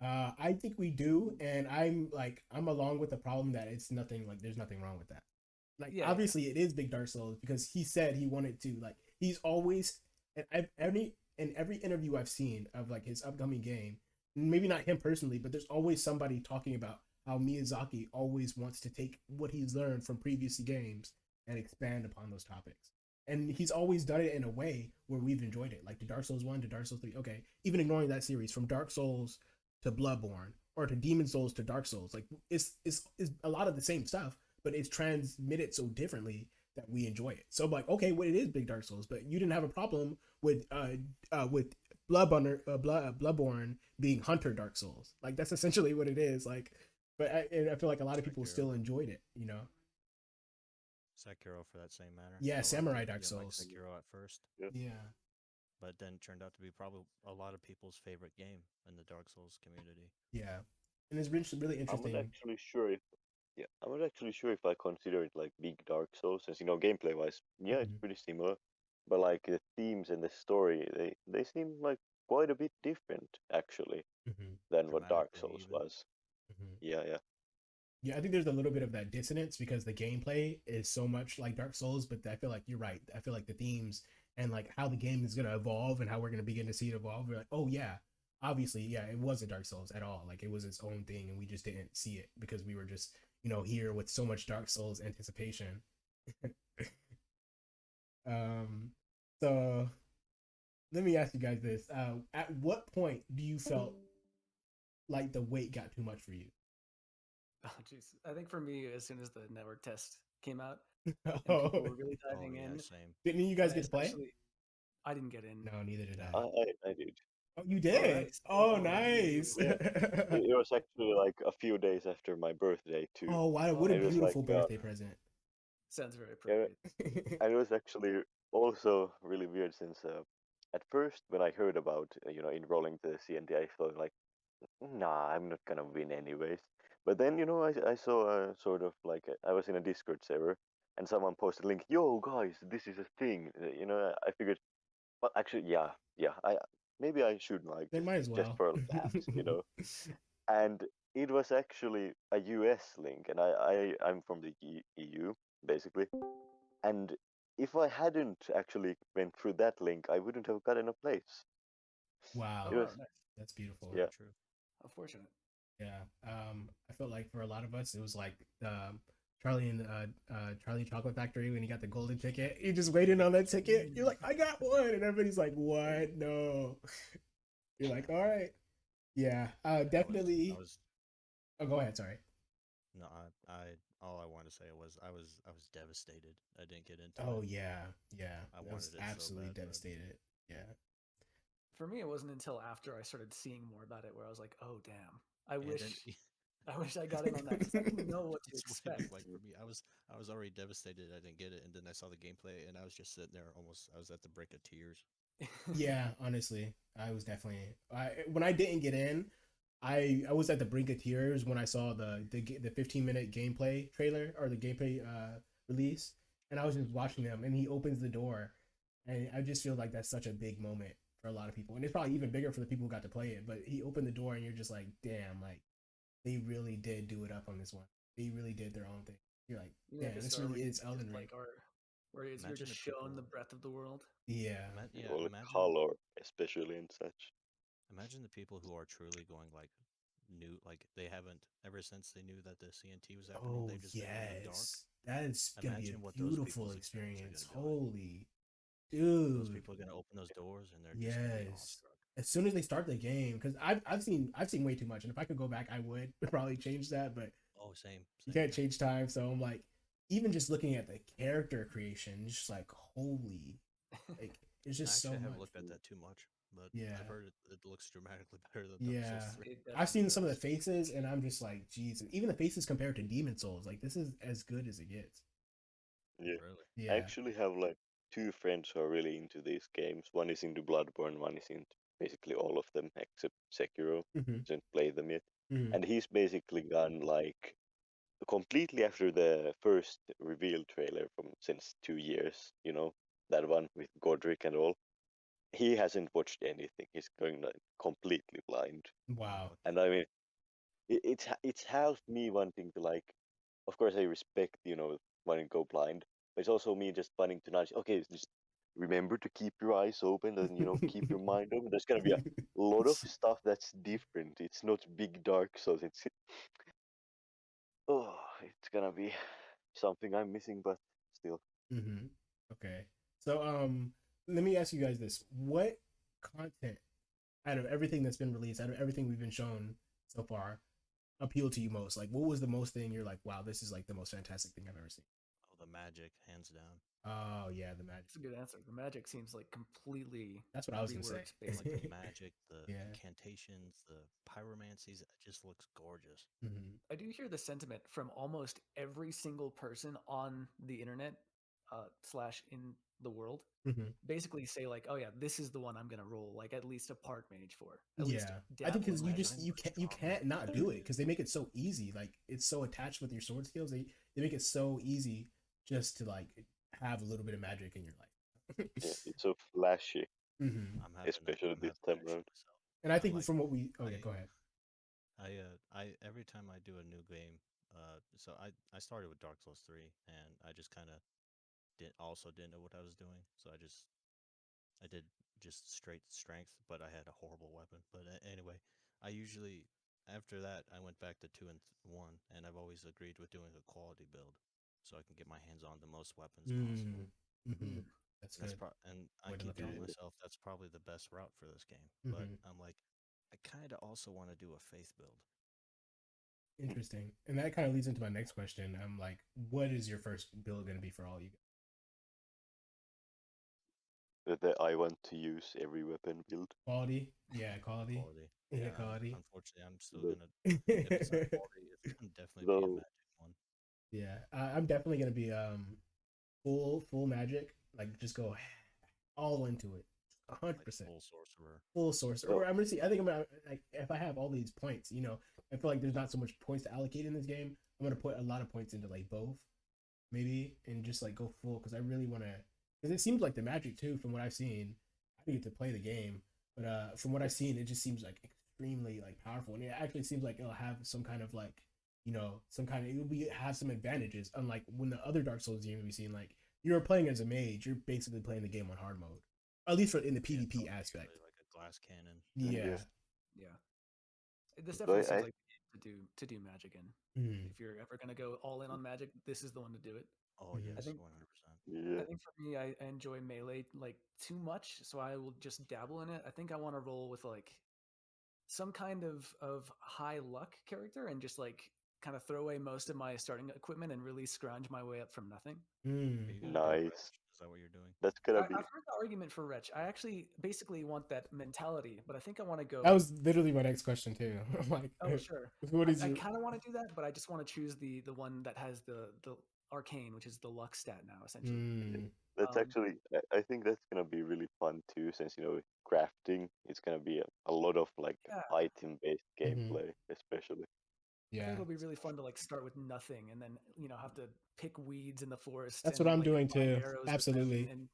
Speaker 1: I think we do, and I'm along with the problem that it's nothing like there's nothing wrong with that. Like
Speaker 4: Yeah, yeah.
Speaker 1: obviously it is big Dark Souls because he said he wanted to like he's always and every interview I've seen of like his upcoming game, maybe not him personally, but there's always somebody talking about how Miyazaki always wants to take what he's learned from previous games and expand upon those topics. And he's always done it in a way where we've enjoyed it, like the Dark Souls 1 to Dark Souls 3. Okay, even ignoring that series from Dark Souls to Bloodborne or to Demon Souls to Dark Souls, like it's a lot of the same stuff, but it's transmitted so differently that we enjoy it. So like, okay, well, it is big Dark Souls, but you didn't have a problem with Bloodborne being Hunter Dark Souls. Like that's essentially what it is. Like, but I feel like a lot of people
Speaker 5: Sekiro.
Speaker 1: still enjoyed it. You know?
Speaker 5: Sekiro, for that same matter.
Speaker 1: Yeah,
Speaker 5: A lot of
Speaker 1: Samurai
Speaker 5: people
Speaker 1: Dark
Speaker 5: didn't like
Speaker 1: Souls.
Speaker 5: Sekiro at first,
Speaker 2: yeah.
Speaker 1: Yeah,
Speaker 5: but then turned out to be probably a lot of people's favorite game in the Dark Souls community.
Speaker 1: yeah, and it's really
Speaker 2: I'm not
Speaker 1: interesting.
Speaker 2: actually sure if yeah, I'm not actually sure if I consider it like big Dark Souls, since gameplay wise, yeah, it's
Speaker 1: Mhm.
Speaker 2: pretty similar. but like the themes and the story, they seem like quite a bit different actually
Speaker 1: Mm-hmm.
Speaker 2: than what Dark
Speaker 5: Dramatically,
Speaker 2: Souls
Speaker 5: even.
Speaker 2: was.
Speaker 1: Mm-hmm.
Speaker 2: Yeah.
Speaker 1: Yeah, I think there's a little bit of that dissonance because the gameplay is so much like Dark Souls, but I feel like you're right. I feel like the themes and like how the game is gonna evolve and how we're gonna begin to see it evolve. We're like, oh yeah, obviously, yeah, it wasn't Dark Souls at all. Like it was its own thing, and we just didn't see it because we were just here with so much Dark Souls anticipation. um, so let me ask you guys this: at what point do you felt like the weight got too much for you?
Speaker 4: Oh, jeez. I think for me, as soon as the network test came out and people
Speaker 1: Oh,
Speaker 4: were really
Speaker 5: Oh
Speaker 4: diving
Speaker 5: yeah,
Speaker 4: in,
Speaker 5: same.
Speaker 1: didn't you
Speaker 4: and
Speaker 1: guys get to play?
Speaker 4: I didn't get in.
Speaker 1: No, neither did
Speaker 5: No.
Speaker 1: I.
Speaker 2: I did.
Speaker 1: Oh, you
Speaker 4: Oh,
Speaker 1: did?
Speaker 4: nice.
Speaker 1: Oh,
Speaker 4: Oh,
Speaker 1: nice.
Speaker 2: Yeah, it was actually like a few days after my birthday too,
Speaker 1: Oh, wow. What a
Speaker 2: and it
Speaker 4: oh,
Speaker 2: was like
Speaker 1: beautiful birthday present.
Speaker 4: sounds very
Speaker 2: yeah,
Speaker 4: appropriate.
Speaker 2: and it was actually also really weird since at first when I heard about enrolling to the CNT, I thought like, nah, I'm not gonna win anyways. But then I saw a sort of like I was in a Discord server and someone posted a link. Yo guys, this is a thing. I figured, well, actually, yeah. I maybe I should like
Speaker 1: They might as
Speaker 2: just
Speaker 1: well.
Speaker 2: for laughs. And it was actually a US link, and I'm from the EU basically. And if I hadn't actually went through that link, I wouldn't have gotten a place.
Speaker 4: Oh,
Speaker 2: It
Speaker 1: Wow.
Speaker 2: was
Speaker 4: wow, nice.
Speaker 1: That's beautiful.
Speaker 2: yeah.
Speaker 5: Very true.
Speaker 4: How fortunate.
Speaker 1: Yeah. I felt like for a lot of us, it was like Charlie and Charlie Chocolate Factory when he got the golden ticket. You just waiting on that ticket. You're like, I got one, and everybody's like, what? No. You're like, all right. Yeah.
Speaker 5: I
Speaker 1: Definitely.
Speaker 5: was
Speaker 1: Oh, go ahead. Sorry.
Speaker 5: no, all I wanted to say was I was devastated. I didn't get into
Speaker 1: Oh
Speaker 5: it.
Speaker 1: yeah, yeah.
Speaker 5: I
Speaker 1: I was
Speaker 5: wanted it so
Speaker 1: absolutely
Speaker 5: bad, but
Speaker 1: devastated. Yeah.
Speaker 4: For me, it wasn't until after I started seeing more about it where I was like, oh, damn. I
Speaker 5: and then
Speaker 4: wish I wish I got in on that because I didn't know what to
Speaker 5: it's
Speaker 4: expect.
Speaker 5: weird. Like for me, I was already devastated I didn't get it, and then I saw the gameplay, and I was just sitting there almost. I was at the brink of tears.
Speaker 1: Yeah, honestly, I was definitely. When I didn't get in, I was at the brink of tears when I saw the 15-minute gameplay trailer or the gameplay release, and I was just watching them, and he opens the door, and I just feel like that's such a big moment for a lot of people, and it's probably even bigger for the people who got to play it. But he opened the door, and you're just like, damn, like they really did do it up on this one. They really did their own thing. You're like,
Speaker 4: You know, like
Speaker 1: damn,
Speaker 4: a
Speaker 1: this
Speaker 4: Star
Speaker 1: really
Speaker 4: Wars
Speaker 1: is
Speaker 4: just
Speaker 1: Elden Ring.
Speaker 4: like our where you're
Speaker 5: Imagine
Speaker 4: just
Speaker 5: the
Speaker 4: shown
Speaker 5: people.
Speaker 4: the breadth of the world.
Speaker 1: Yeah.
Speaker 5: Yeah,
Speaker 2: All the
Speaker 5: imagine
Speaker 2: color, especially and such.
Speaker 5: imagine the people who are truly going like new, like they haven't ever since they knew that the CNT was happening.
Speaker 1: Oh
Speaker 5: They've just been in the dark.
Speaker 1: yes, that is gonna be
Speaker 5: Imagine what
Speaker 1: a
Speaker 5: those
Speaker 1: beautiful
Speaker 5: people's experience are
Speaker 1: experience.
Speaker 5: going to be like.
Speaker 1: Holy
Speaker 5: Those
Speaker 1: dude,
Speaker 5: people are going to open those doors and they're just going to be
Speaker 1: yes.
Speaker 5: awestruck.
Speaker 1: As soon as they start the game, because I've seen way too much, and if I could go back, I would probably change that. But
Speaker 5: Oh, same,
Speaker 1: you
Speaker 5: same
Speaker 1: can't
Speaker 5: here.
Speaker 1: change time, so I'm like, even just looking at the character creation, just like holy, like it's
Speaker 5: I
Speaker 1: just so
Speaker 5: actually haven't
Speaker 1: much.
Speaker 5: looked at that too much, but
Speaker 1: Yeah,
Speaker 5: I've heard it looks dramatically better than Dark
Speaker 1: yeah.
Speaker 5: Souls 3.
Speaker 4: It
Speaker 1: I've
Speaker 4: definitely
Speaker 1: seen some of the
Speaker 4: does.
Speaker 1: faces, and I'm just like, geez, even the faces compared to Demon Souls, like this is as good as it gets.
Speaker 2: Yeah.
Speaker 5: Really?
Speaker 2: I
Speaker 1: Yeah.
Speaker 2: actually have like two friends who are really into these games. One is into Bloodborne, one is into basically all of them except Sekiro.
Speaker 1: Hmm.
Speaker 2: Hasn't played them yet.
Speaker 1: Hmm.
Speaker 2: And he's basically gone like completely after the first reveal trailer from since 2 years, that one with Godric and all. He hasn't watched anything. He's going like completely blind.
Speaker 5: Oh,
Speaker 1: Wow.
Speaker 5: okay.
Speaker 2: And I mean, it's helped me wanting to like. Of course, I respect wanting to go blind, but it's also me just wanting to nudge. Okay, just remember to keep your eyes open and keep your mind open. There's gonna be a lot of stuff that's different. It's not big dark, so it's gonna be something I'm missing, but still.
Speaker 1: Hmm. Okay. So let me ask you guys this. What content out of everything that's been released, out of everything we've been shown so far, appealed to you most? Like what was the most thing you're like, wow, this is like the most fantastic thing I've ever seen?
Speaker 5: Oh, the magic, hands down.
Speaker 1: Oh yeah, the magic.
Speaker 4: That's a good answer. The magic seems like completely
Speaker 1: That's what I was gonna say.
Speaker 4: reworked based
Speaker 5: Like
Speaker 4: on
Speaker 5: the magic, the
Speaker 1: Yeah.
Speaker 5: incantations, the pyromancies, it just looks gorgeous.
Speaker 1: Hmm.
Speaker 4: I do hear the sentiment from almost every single person on the internet slash in the world
Speaker 1: Hmm.
Speaker 4: basically say like, oh yeah, this is the one I'm gonna roll like at least a part mage for, at least
Speaker 1: Yeah, I think
Speaker 4: dabble
Speaker 1: because
Speaker 4: in
Speaker 1: you
Speaker 4: magic.
Speaker 1: just
Speaker 5: Mine was
Speaker 1: you
Speaker 5: strongly
Speaker 1: can't not do it because they make it so easy. Like it's so attached with your sword skills. They make it so easy just to like have a little bit of magic in your life.
Speaker 2: Yeah, it's so flashy,
Speaker 1: Hmm.
Speaker 5: I'm having
Speaker 2: especially
Speaker 5: I'm
Speaker 2: this
Speaker 5: having
Speaker 2: time
Speaker 5: that issue
Speaker 2: around.
Speaker 5: myself.
Speaker 1: And I
Speaker 5: I'm
Speaker 1: think
Speaker 5: like,
Speaker 1: from what we, oh
Speaker 5: I
Speaker 1: yeah, go ahead.
Speaker 5: I every time I do a new game, so I started with Dark Souls 3, and I just kind of didn't know what I was doing, so I did just straight strength, but I had a horrible weapon. But anyway, I usually after that I went back to 2 and 1, and I've always agreed with doing a quality build, so I can get my hands on the most weapons possible.
Speaker 1: Mm-hmm.
Speaker 4: Mm.
Speaker 1: That's
Speaker 5: And that's
Speaker 1: good.
Speaker 5: and I
Speaker 1: Way to
Speaker 5: keep
Speaker 1: look at
Speaker 5: telling
Speaker 1: it.
Speaker 5: myself that's probably the best route for this game. But
Speaker 1: Hmm.
Speaker 5: I'm like, I kind of also want to do a faith build.
Speaker 1: Interesting. And that kind of leads into my next question. I'm like, what is your first build going to be for all you
Speaker 2: That I want to use every weapon build.
Speaker 1: quality? Yeah, quality.
Speaker 5: Quality.
Speaker 1: Yeah,
Speaker 5: Yeah,
Speaker 1: quality.
Speaker 5: unfortunately, I'm still
Speaker 2: Though,
Speaker 5: gonna. If it's not quality, it's gonna definitely be a
Speaker 2: though
Speaker 5: magic one.
Speaker 1: Yeah, I'm definitely gonna be full magic. Like just go all into it,
Speaker 5: Like
Speaker 1: 100%.
Speaker 5: full sorcerer.
Speaker 1: Full source. Or
Speaker 2: though
Speaker 1: I'm gonna see. I think I'm gonna like if I have all these points. I feel like there's not so much points to allocate in this game. I'm gonna put a lot of points into like both, maybe, and just like go full because I really want to. Because it seems like the magic too, from what I've seen. I didn't get to play the game, but from what I've seen, it just seems like extremely like powerful, and it actually seems like it'll have some kind of like some kind of it'll be have some advantages. Unlike when the other Dark Souls games we've seen, like you're playing as a mage, you're basically playing the game on hard mode, at least for in the
Speaker 5: Yeah, it's
Speaker 1: PvP
Speaker 5: all
Speaker 1: aspect.
Speaker 5: usually like a glass cannon.
Speaker 1: Yeah.
Speaker 2: yeah,
Speaker 4: Yeah. This
Speaker 2: though
Speaker 4: definitely seems
Speaker 2: I
Speaker 4: like the game to do magic in.
Speaker 1: Mm-hmm.
Speaker 4: If you're ever gonna go all in on magic, this is the one to do it.
Speaker 5: Oh
Speaker 1: Mm-hmm.
Speaker 4: I
Speaker 5: yes,
Speaker 4: think
Speaker 5: 100%.
Speaker 2: yeah,
Speaker 4: I think for me, I enjoy melee like too much, so I will just dabble in it. I think I want to roll with like some kind of high luck character and just like kind of throw away most of my starting equipment and really scrounge my way up from nothing.
Speaker 5: Are
Speaker 1: Mm.
Speaker 5: you gonna do
Speaker 2: nice.
Speaker 5: Wretch? Is that what you're doing?
Speaker 2: That's gonna
Speaker 4: I've
Speaker 2: be
Speaker 4: heard the argument for Wretch. I actually basically want that mentality, but I think I want to
Speaker 1: That
Speaker 4: go.
Speaker 1: was literally my next question too. I'm like,
Speaker 4: Oh, sure.
Speaker 1: what is
Speaker 4: I
Speaker 1: your?
Speaker 4: kind of want to do that, but I just want to choose the one that has the arcane, which is the luck stat now, essentially.
Speaker 1: Mm.
Speaker 2: that's
Speaker 4: Um,
Speaker 2: actually I think that's gonna be really fun too, since crafting. It's gonna be a lot of like
Speaker 4: yeah,
Speaker 2: item-based
Speaker 1: Mm-hmm.
Speaker 2: gameplay, especially.
Speaker 4: I think
Speaker 1: Yeah,
Speaker 4: it'll be really fun to like start with nothing and then have to pick weeds in the forest
Speaker 1: that's what
Speaker 4: and
Speaker 1: I'm
Speaker 4: like
Speaker 1: doing
Speaker 4: combine
Speaker 1: too.
Speaker 4: arrows with them
Speaker 1: Absolutely.
Speaker 4: and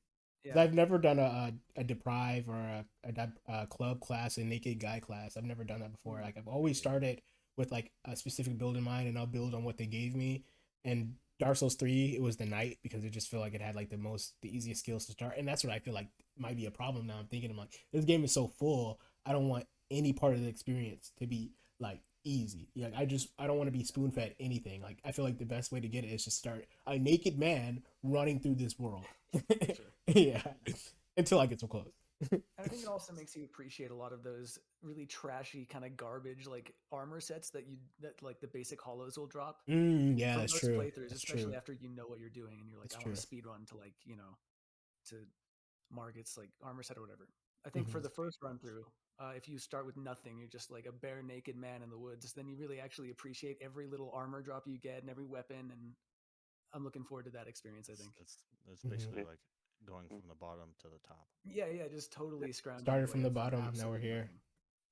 Speaker 1: 'Cause
Speaker 4: yeah.
Speaker 1: I've never done a deprive or a club class, a naked guy class. I've never done that before.
Speaker 4: Mm,
Speaker 1: Like I've always
Speaker 5: Yeah.
Speaker 1: started with like a specific build in mind, and I'll build on what they gave me. And Dark Souls 3, it was the knight because it just felt like it had like the easiest skills to start, and that's what I feel like might be a problem now. I'm like, this game is so full. I don't want any part of the experience to be like easy. Yeah, I don't want to be spoon fed anything. Like I feel like the best way to get it is to start a naked man running through this world.
Speaker 4: sure.
Speaker 1: Yeah, until I get so close.
Speaker 4: And I think it also makes you appreciate a lot of those really trashy kind of garbage like armor sets that like the basic hollows will drop
Speaker 1: Yeah,
Speaker 4: for
Speaker 1: that's
Speaker 4: most
Speaker 1: true.
Speaker 4: playthroughs,
Speaker 1: That's
Speaker 4: especially
Speaker 1: true.
Speaker 4: after you know what you're doing and you're like,
Speaker 1: That's
Speaker 4: I want
Speaker 1: true.
Speaker 4: to speed run to like, to Margit's like armor set or whatever. I think for
Speaker 1: Hmm.
Speaker 4: the first run through, if you start with nothing, you're just like a bare naked man in the woods, then you really actually appreciate every little armor drop you get and every weapon. And I'm looking forward to that experience, I
Speaker 5: It's
Speaker 4: think.
Speaker 5: it's it's
Speaker 1: Hmm.
Speaker 5: basically
Speaker 2: Yeah.
Speaker 5: like going
Speaker 2: Mm.
Speaker 5: from the bottom to the top.
Speaker 4: Yeah, yeah, just totally scrounging your
Speaker 1: Started
Speaker 4: way
Speaker 1: from the
Speaker 4: up from
Speaker 1: bottom. Now we're
Speaker 4: absolutely
Speaker 1: here.
Speaker 4: nothing.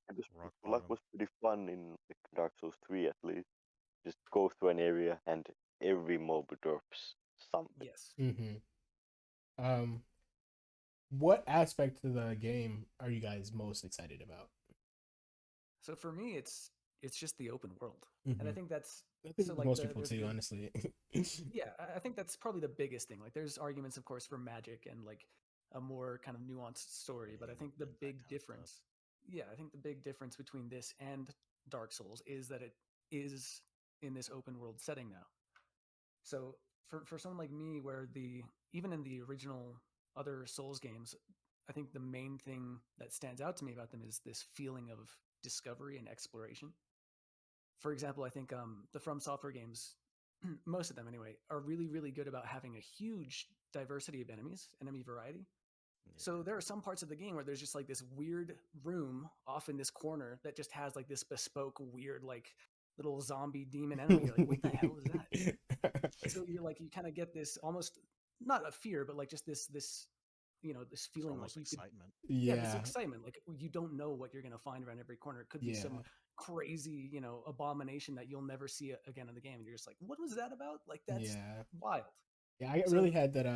Speaker 2: And the
Speaker 5: Rock
Speaker 2: speed luck
Speaker 5: bottom.
Speaker 2: was pretty fun in like Dark Souls 3 at least. Just go through an area and every mob drops something.
Speaker 4: Yes.
Speaker 1: Hmm. Um, what aspect of the game are you guys most excited about?
Speaker 4: So for me, it's just the open world, and I
Speaker 1: Hmm.
Speaker 4: think that's
Speaker 1: I
Speaker 4: so
Speaker 1: think
Speaker 4: like
Speaker 1: most people
Speaker 4: there's
Speaker 1: too,
Speaker 4: the
Speaker 1: honestly.
Speaker 4: yeah, I think that's probably the biggest thing. Like there's arguments, of course, for magic and like a more kind of nuanced story, but I think the
Speaker 5: And that
Speaker 4: big
Speaker 5: kind of stuff.
Speaker 4: difference, yeah, I think the big difference between this and Dark Souls is that it is in this open world setting now. So for someone like me, where the even in the original other Souls games, I think the main thing that stands out to me about them is this feeling of discovery and exploration. For example, I think the From Software games, most of them anyway, are really, really good about having a huge diversity of enemies, enemy variety. So
Speaker 5: Yeah.
Speaker 4: there are some parts of the game where there's just like this weird room off in this corner that just has like this bespoke, weird, like little zombie demon enemy. You're like, what the hell is that? So you're like, you kind of get this almost not a fear, but like just this, this
Speaker 5: It's
Speaker 4: feeling like
Speaker 5: almost
Speaker 4: you could
Speaker 5: excitement.
Speaker 4: yeah, this
Speaker 1: Yeah,
Speaker 4: excitement. Like you don't know what you're going to find around every corner. It could be
Speaker 1: yeah,
Speaker 4: some crazy, abomination that you'll never see again in the game. And you're just like, what was that about? Like that's
Speaker 1: yeah,
Speaker 4: wild.
Speaker 1: yeah. I
Speaker 4: So
Speaker 1: really had that.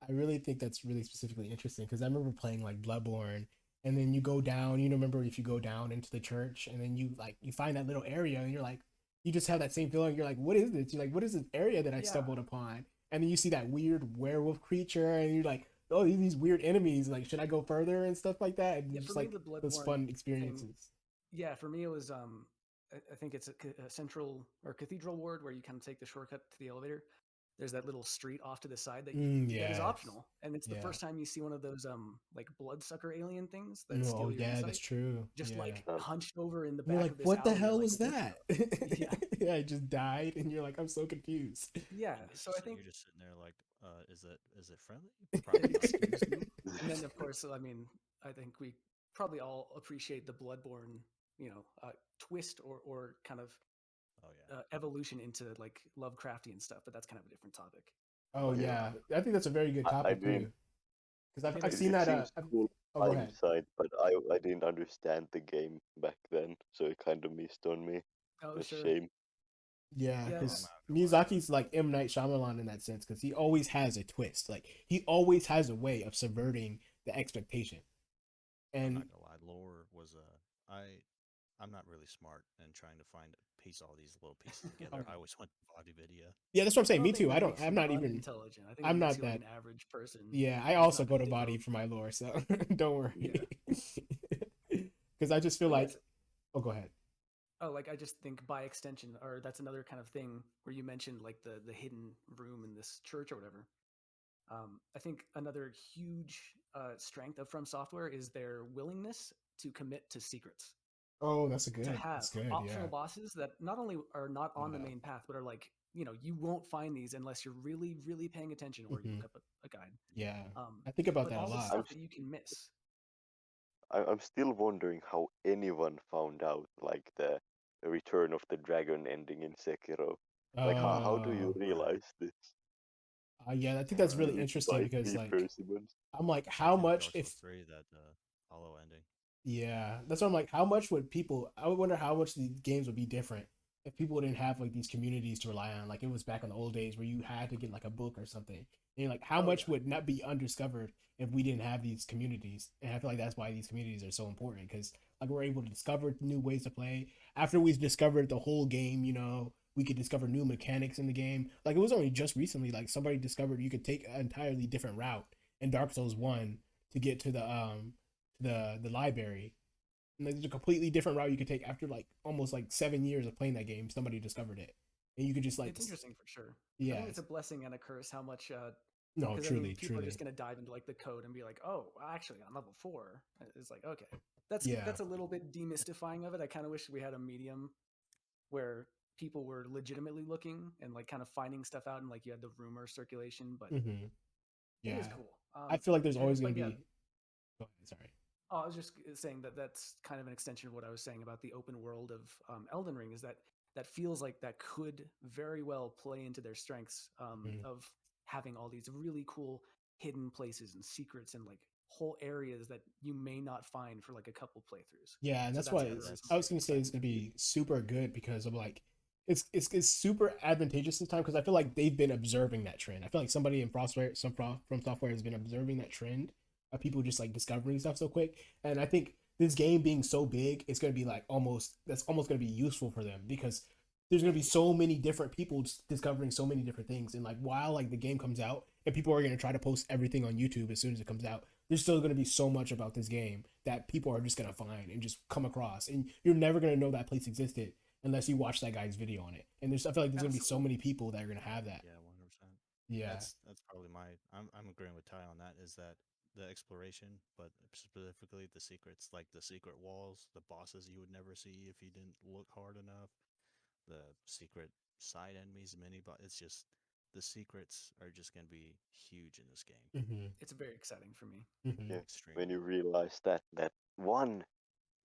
Speaker 1: I really think that's really specifically interesting because I remember playing like Bloodborne, and then you go down. You remember if you go down into the church, and then you find that little area, and you're like, you just have that same feeling. You're like, what is this? You're like, what is this area that I
Speaker 4: Yeah.
Speaker 1: stumbled upon? And then you see that weird werewolf creature, and you're like, oh, these weird enemies. Like, should I go further and stuff like that? And
Speaker 4: Yeah,
Speaker 1: just
Speaker 4: for me,
Speaker 1: like
Speaker 4: the
Speaker 1: those
Speaker 4: Bloodborne
Speaker 1: fun
Speaker 4: thing.
Speaker 1: experiences.
Speaker 4: Yeah, for me it was I think it's a central or cathedral ward where you kind of take the shortcut to the elevator. There's that little street off to the side that that is
Speaker 1: Yes.
Speaker 4: optional, and it's the
Speaker 1: Yeah.
Speaker 4: first time you see one of those like bloodsucker alien things that
Speaker 1: No,
Speaker 4: steal
Speaker 1: oh
Speaker 4: your
Speaker 1: yeah,
Speaker 4: insight.
Speaker 1: that's true.
Speaker 4: Just
Speaker 1: Yeah.
Speaker 4: like hunched over in the
Speaker 1: And you're
Speaker 4: back
Speaker 1: like,
Speaker 4: of this
Speaker 1: what the
Speaker 4: alley. You're
Speaker 1: hell
Speaker 4: like,
Speaker 1: was
Speaker 4: "What
Speaker 1: that?
Speaker 4: the-" Yeah,
Speaker 1: Yeah, I just died, and you're like, I'm so confused.
Speaker 4: yeah.
Speaker 5: And
Speaker 4: So I think
Speaker 5: you're just sitting there like, is it friendly? Probably not.
Speaker 4: excuse me. And then of course, I mean, I think we probably all appreciate the Bloodborne, twist or kind of
Speaker 5: Oh yeah.
Speaker 4: evolution into like Lovecraftian stuff, but that's kind of a different topic.
Speaker 1: Oh
Speaker 4: But,
Speaker 1: yeah, I think that's a very good
Speaker 2: I
Speaker 1: topic
Speaker 2: mean,
Speaker 1: too. Because
Speaker 4: You
Speaker 1: I've
Speaker 4: know,
Speaker 1: seen
Speaker 2: it
Speaker 1: that.
Speaker 2: seems cool
Speaker 1: Oh, go
Speaker 2: in
Speaker 1: ahead.
Speaker 2: hindsight, but I didn't understand the game back then, so it kind of missed on me.
Speaker 4: oh
Speaker 2: A
Speaker 4: sure,
Speaker 2: shame.
Speaker 1: Yeah,
Speaker 4: Yeah,
Speaker 1: because
Speaker 5: I'm not gonna lie,
Speaker 1: Miyazaki's like M. Night Shyamalan in that sense, because he always has a twist. Like he always has a way of subverting the expectation.
Speaker 5: I'm
Speaker 1: And
Speaker 5: not gonna lie. Lore was I'm not really smart and trying to piece all these little pieces together.
Speaker 1: Okay.
Speaker 5: I always went to body video.
Speaker 1: yeah, that's what I'm
Speaker 4: I
Speaker 1: saying.
Speaker 4: don't
Speaker 1: Me
Speaker 4: think
Speaker 1: too.
Speaker 4: that makes
Speaker 1: I'm
Speaker 4: you
Speaker 1: not even.
Speaker 4: unintelligent. I think it
Speaker 1: I'm
Speaker 4: makes
Speaker 1: not
Speaker 4: you like
Speaker 1: that.
Speaker 4: an average person.
Speaker 1: Yeah, I
Speaker 4: It's
Speaker 1: also
Speaker 4: not
Speaker 1: go
Speaker 4: big
Speaker 1: to body
Speaker 4: deal.
Speaker 1: for my lore, so don't worry.
Speaker 4: Yeah.
Speaker 1: Because I just feel
Speaker 4: But
Speaker 1: like.
Speaker 4: yes,
Speaker 1: Oh, go ahead.
Speaker 4: oh, like I just think by extension, or that's another kind of thing where you mentioned like the hidden room in this church or whatever. I think another huge strength of From Software is their willingness to commit to secrets.
Speaker 1: Oh, that's
Speaker 4: To have
Speaker 1: That's good.
Speaker 4: optional
Speaker 1: Yeah.
Speaker 4: bosses that not only are not on the
Speaker 1: Yeah.
Speaker 4: main path, but are like, you won't find these unless you're really, really paying attention or you
Speaker 1: Mhm.
Speaker 4: look up a guide.
Speaker 1: Yeah. I think about
Speaker 4: But
Speaker 1: that a
Speaker 4: all the
Speaker 1: lot.
Speaker 4: stuff that you can miss.
Speaker 2: I'm still wondering how anyone found out like the Return of the Dragon ending in Sekiro. Like how do you
Speaker 1: Oh,
Speaker 2: realize this?
Speaker 1: yeah, I think that's
Speaker 5: Or
Speaker 1: really
Speaker 2: It's
Speaker 1: interesting
Speaker 2: like
Speaker 1: because
Speaker 2: three
Speaker 1: like
Speaker 2: persimmons.
Speaker 1: I'm like,
Speaker 5: it's
Speaker 1: how
Speaker 5: like in
Speaker 1: much
Speaker 5: Dark Souls
Speaker 1: if
Speaker 5: 3 that hollow ending.
Speaker 1: yeah, that's what I'm like. How much would people? I would wonder how much the games would be different if people didn't have like these communities to rely on. Like it was back in the old days where you had to get like a book or something. And you're like, how
Speaker 4: Oh
Speaker 1: much
Speaker 4: yeah.
Speaker 1: would not be undiscovered if we didn't have these communities? And I feel like that's why these communities are so important because like we're able to discover new ways to play. After we've discovered the whole game, we could discover new mechanics in the game. Like it was only just recently, like somebody discovered you could take an entirely different route in Dark Souls 1 to get to the library, and there's a completely different route you could take after like almost like 7 years of playing that game. Somebody discovered it, and you could just like
Speaker 4: It's interesting for sure. I
Speaker 1: yeah,
Speaker 4: think it's a blessing and a curse how much
Speaker 1: no,
Speaker 4: because I mean
Speaker 1: truly,
Speaker 4: people are
Speaker 1: truly,
Speaker 4: just gonna dive into like the code and be like, oh, actually on level 4. It's like, okay. That's
Speaker 1: yeah,
Speaker 4: that's a little bit demystifying of it. I kind of wish we had a medium where people were legitimately looking and like kind of finding stuff out and like you had the rumor circulation, but
Speaker 1: mm-hmm.
Speaker 4: it
Speaker 1: Yeah.
Speaker 4: is cool.
Speaker 1: I feel like there's always gonna
Speaker 4: but yeah,
Speaker 1: be. Go ahead, sorry.
Speaker 4: oh, I was just saying that that's kind of an extension of what I was saying about the open world of Elden Ring is that feels like that could very well play into their strengths
Speaker 1: Mhm.
Speaker 4: of having all these really cool hidden places and secrets and like whole areas that you may not find for like a couple playthroughs.
Speaker 1: Yeah, and
Speaker 4: So
Speaker 1: that's why
Speaker 4: that's another reason
Speaker 1: I
Speaker 4: why
Speaker 1: was
Speaker 4: it's
Speaker 1: gonna say it's
Speaker 4: exciting
Speaker 1: gonna
Speaker 4: to me.
Speaker 1: be super good because I'm like, it's super advantageous this time because I feel like they've been observing that trend. I feel like somebody in from software has been observing that trend of people just like discovering stuff so quick, and I think this game being so big, it's gonna be like almost gonna be useful for them because there's gonna be so many different people discovering so many different things, and like while like the game comes out and people are gonna try to post everything on YouTube as soon as it comes out, there's still going to be so much about this game that people are just going to find and just come across, and you're never going to know that place existed unless you watch that guy's video on it. And I feel like there's going to be so
Speaker 4: Absolutely.
Speaker 1: many people that are going to have that.
Speaker 5: Yeah, 100%.
Speaker 1: Yeah.
Speaker 5: That's probably I'm agreeing with Ty on that. Is that the exploration, but specifically the secrets, like the secret walls, the bosses you would never see if you didn't look hard enough, the secret side enemies, but it's just the secrets are just gonna be huge in this game.
Speaker 1: Mm-hmm.
Speaker 4: It's very exciting for me.
Speaker 1: Mm-hmm.
Speaker 2: Yeah, when
Speaker 5: Extremely.
Speaker 2: you realize that one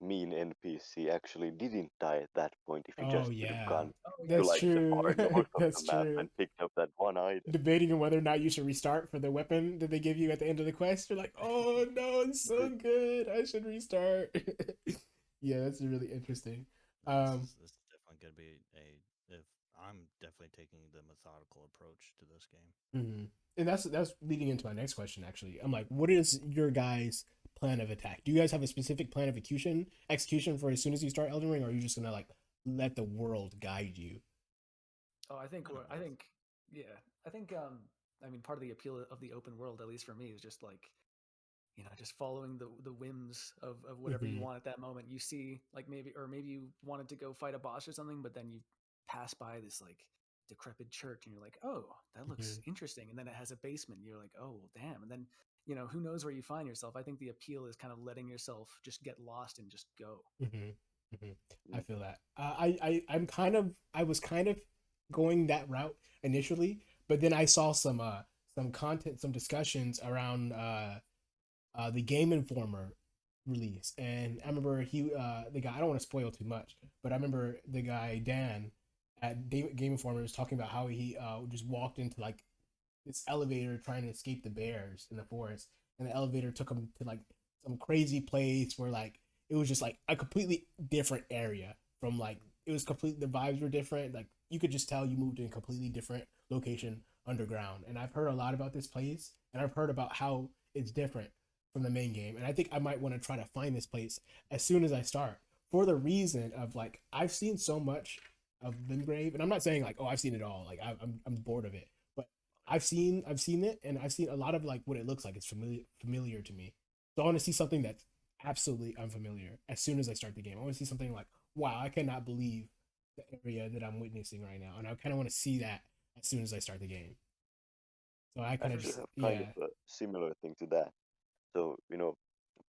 Speaker 2: mean NPC actually didn't die at that point if he
Speaker 1: Oh
Speaker 2: just would have
Speaker 1: yeah,
Speaker 2: gone
Speaker 4: Oh yeah,
Speaker 2: to
Speaker 1: that's
Speaker 2: like the
Speaker 1: true.
Speaker 2: far north of the
Speaker 1: That's
Speaker 2: map
Speaker 1: true.
Speaker 2: and picked up that one item.
Speaker 1: Debating on whether or not you should restart for the weapon that they give you at the end of the quest. You're like, oh no, it's so good. I should restart. Yeah, that's really interesting. Um,
Speaker 5: It's definitely gonna be a if I'm definitely taking the methodical approach to this game.
Speaker 1: Mm-hmm. And that's leading into my next question. Actually, I'm like, what is your guys' plan of attack? Do you guys have a specific plan of execution for as soon as you start Elden Ring, or are you just gonna like let the world guide you?
Speaker 4: Oh, I think
Speaker 5: Kind of
Speaker 4: I
Speaker 5: both.
Speaker 4: think yeah, I think I mean part of the appeal of the open world, at least for me, is just like just following the whims of whatever you
Speaker 1: Mm-hmm.
Speaker 4: want at that moment. You see, like maybe you wanted to go fight a boss or something, but then you pass by this like decrepit church, and you're like, oh, that looks
Speaker 1: Mm-hmm.
Speaker 4: interesting. And then it has a basement. And you're like, oh, well, damn. And then who knows where you find yourself. I think the appeal is kind of letting yourself just get lost and just go.
Speaker 1: Mm-hmm. Mm-hmm. I
Speaker 2: Mm.
Speaker 1: feel that. I was kind of going that route initially, but then I saw some content, some discussions around the Game Informer release, and I remember the guy. I don't want to spoil too much, but I remember the guy Dan at Game Informer was talking about how he just walked into like this elevator trying to escape the bears in the forest, and the elevator took him to like some crazy place where like it was just like a completely different area from like it was completely the vibes were different. Like you could just tell you moved in a completely different location underground. And I've heard a lot about this place, and I've heard about how it's different from the main game. And I think I might want to try to find this place as soon as I start for the reason of like I've seen so much of Limgrave, and I'm not saying like oh I've seen it all. Like I'm bored of it, but I've seen it, and I've seen a lot of like what it looks like. It's familiar to me. So I want to see something that's absolutely unfamiliar as soon as I start the game. I want to see something like, wow, I cannot believe the area that I'm witnessing right now, and I kind of want to see that as soon as I start the game. So I
Speaker 2: I
Speaker 1: kind of
Speaker 2: actually
Speaker 1: just
Speaker 2: have kind of
Speaker 1: yeah.
Speaker 2: a similar thing to that. So,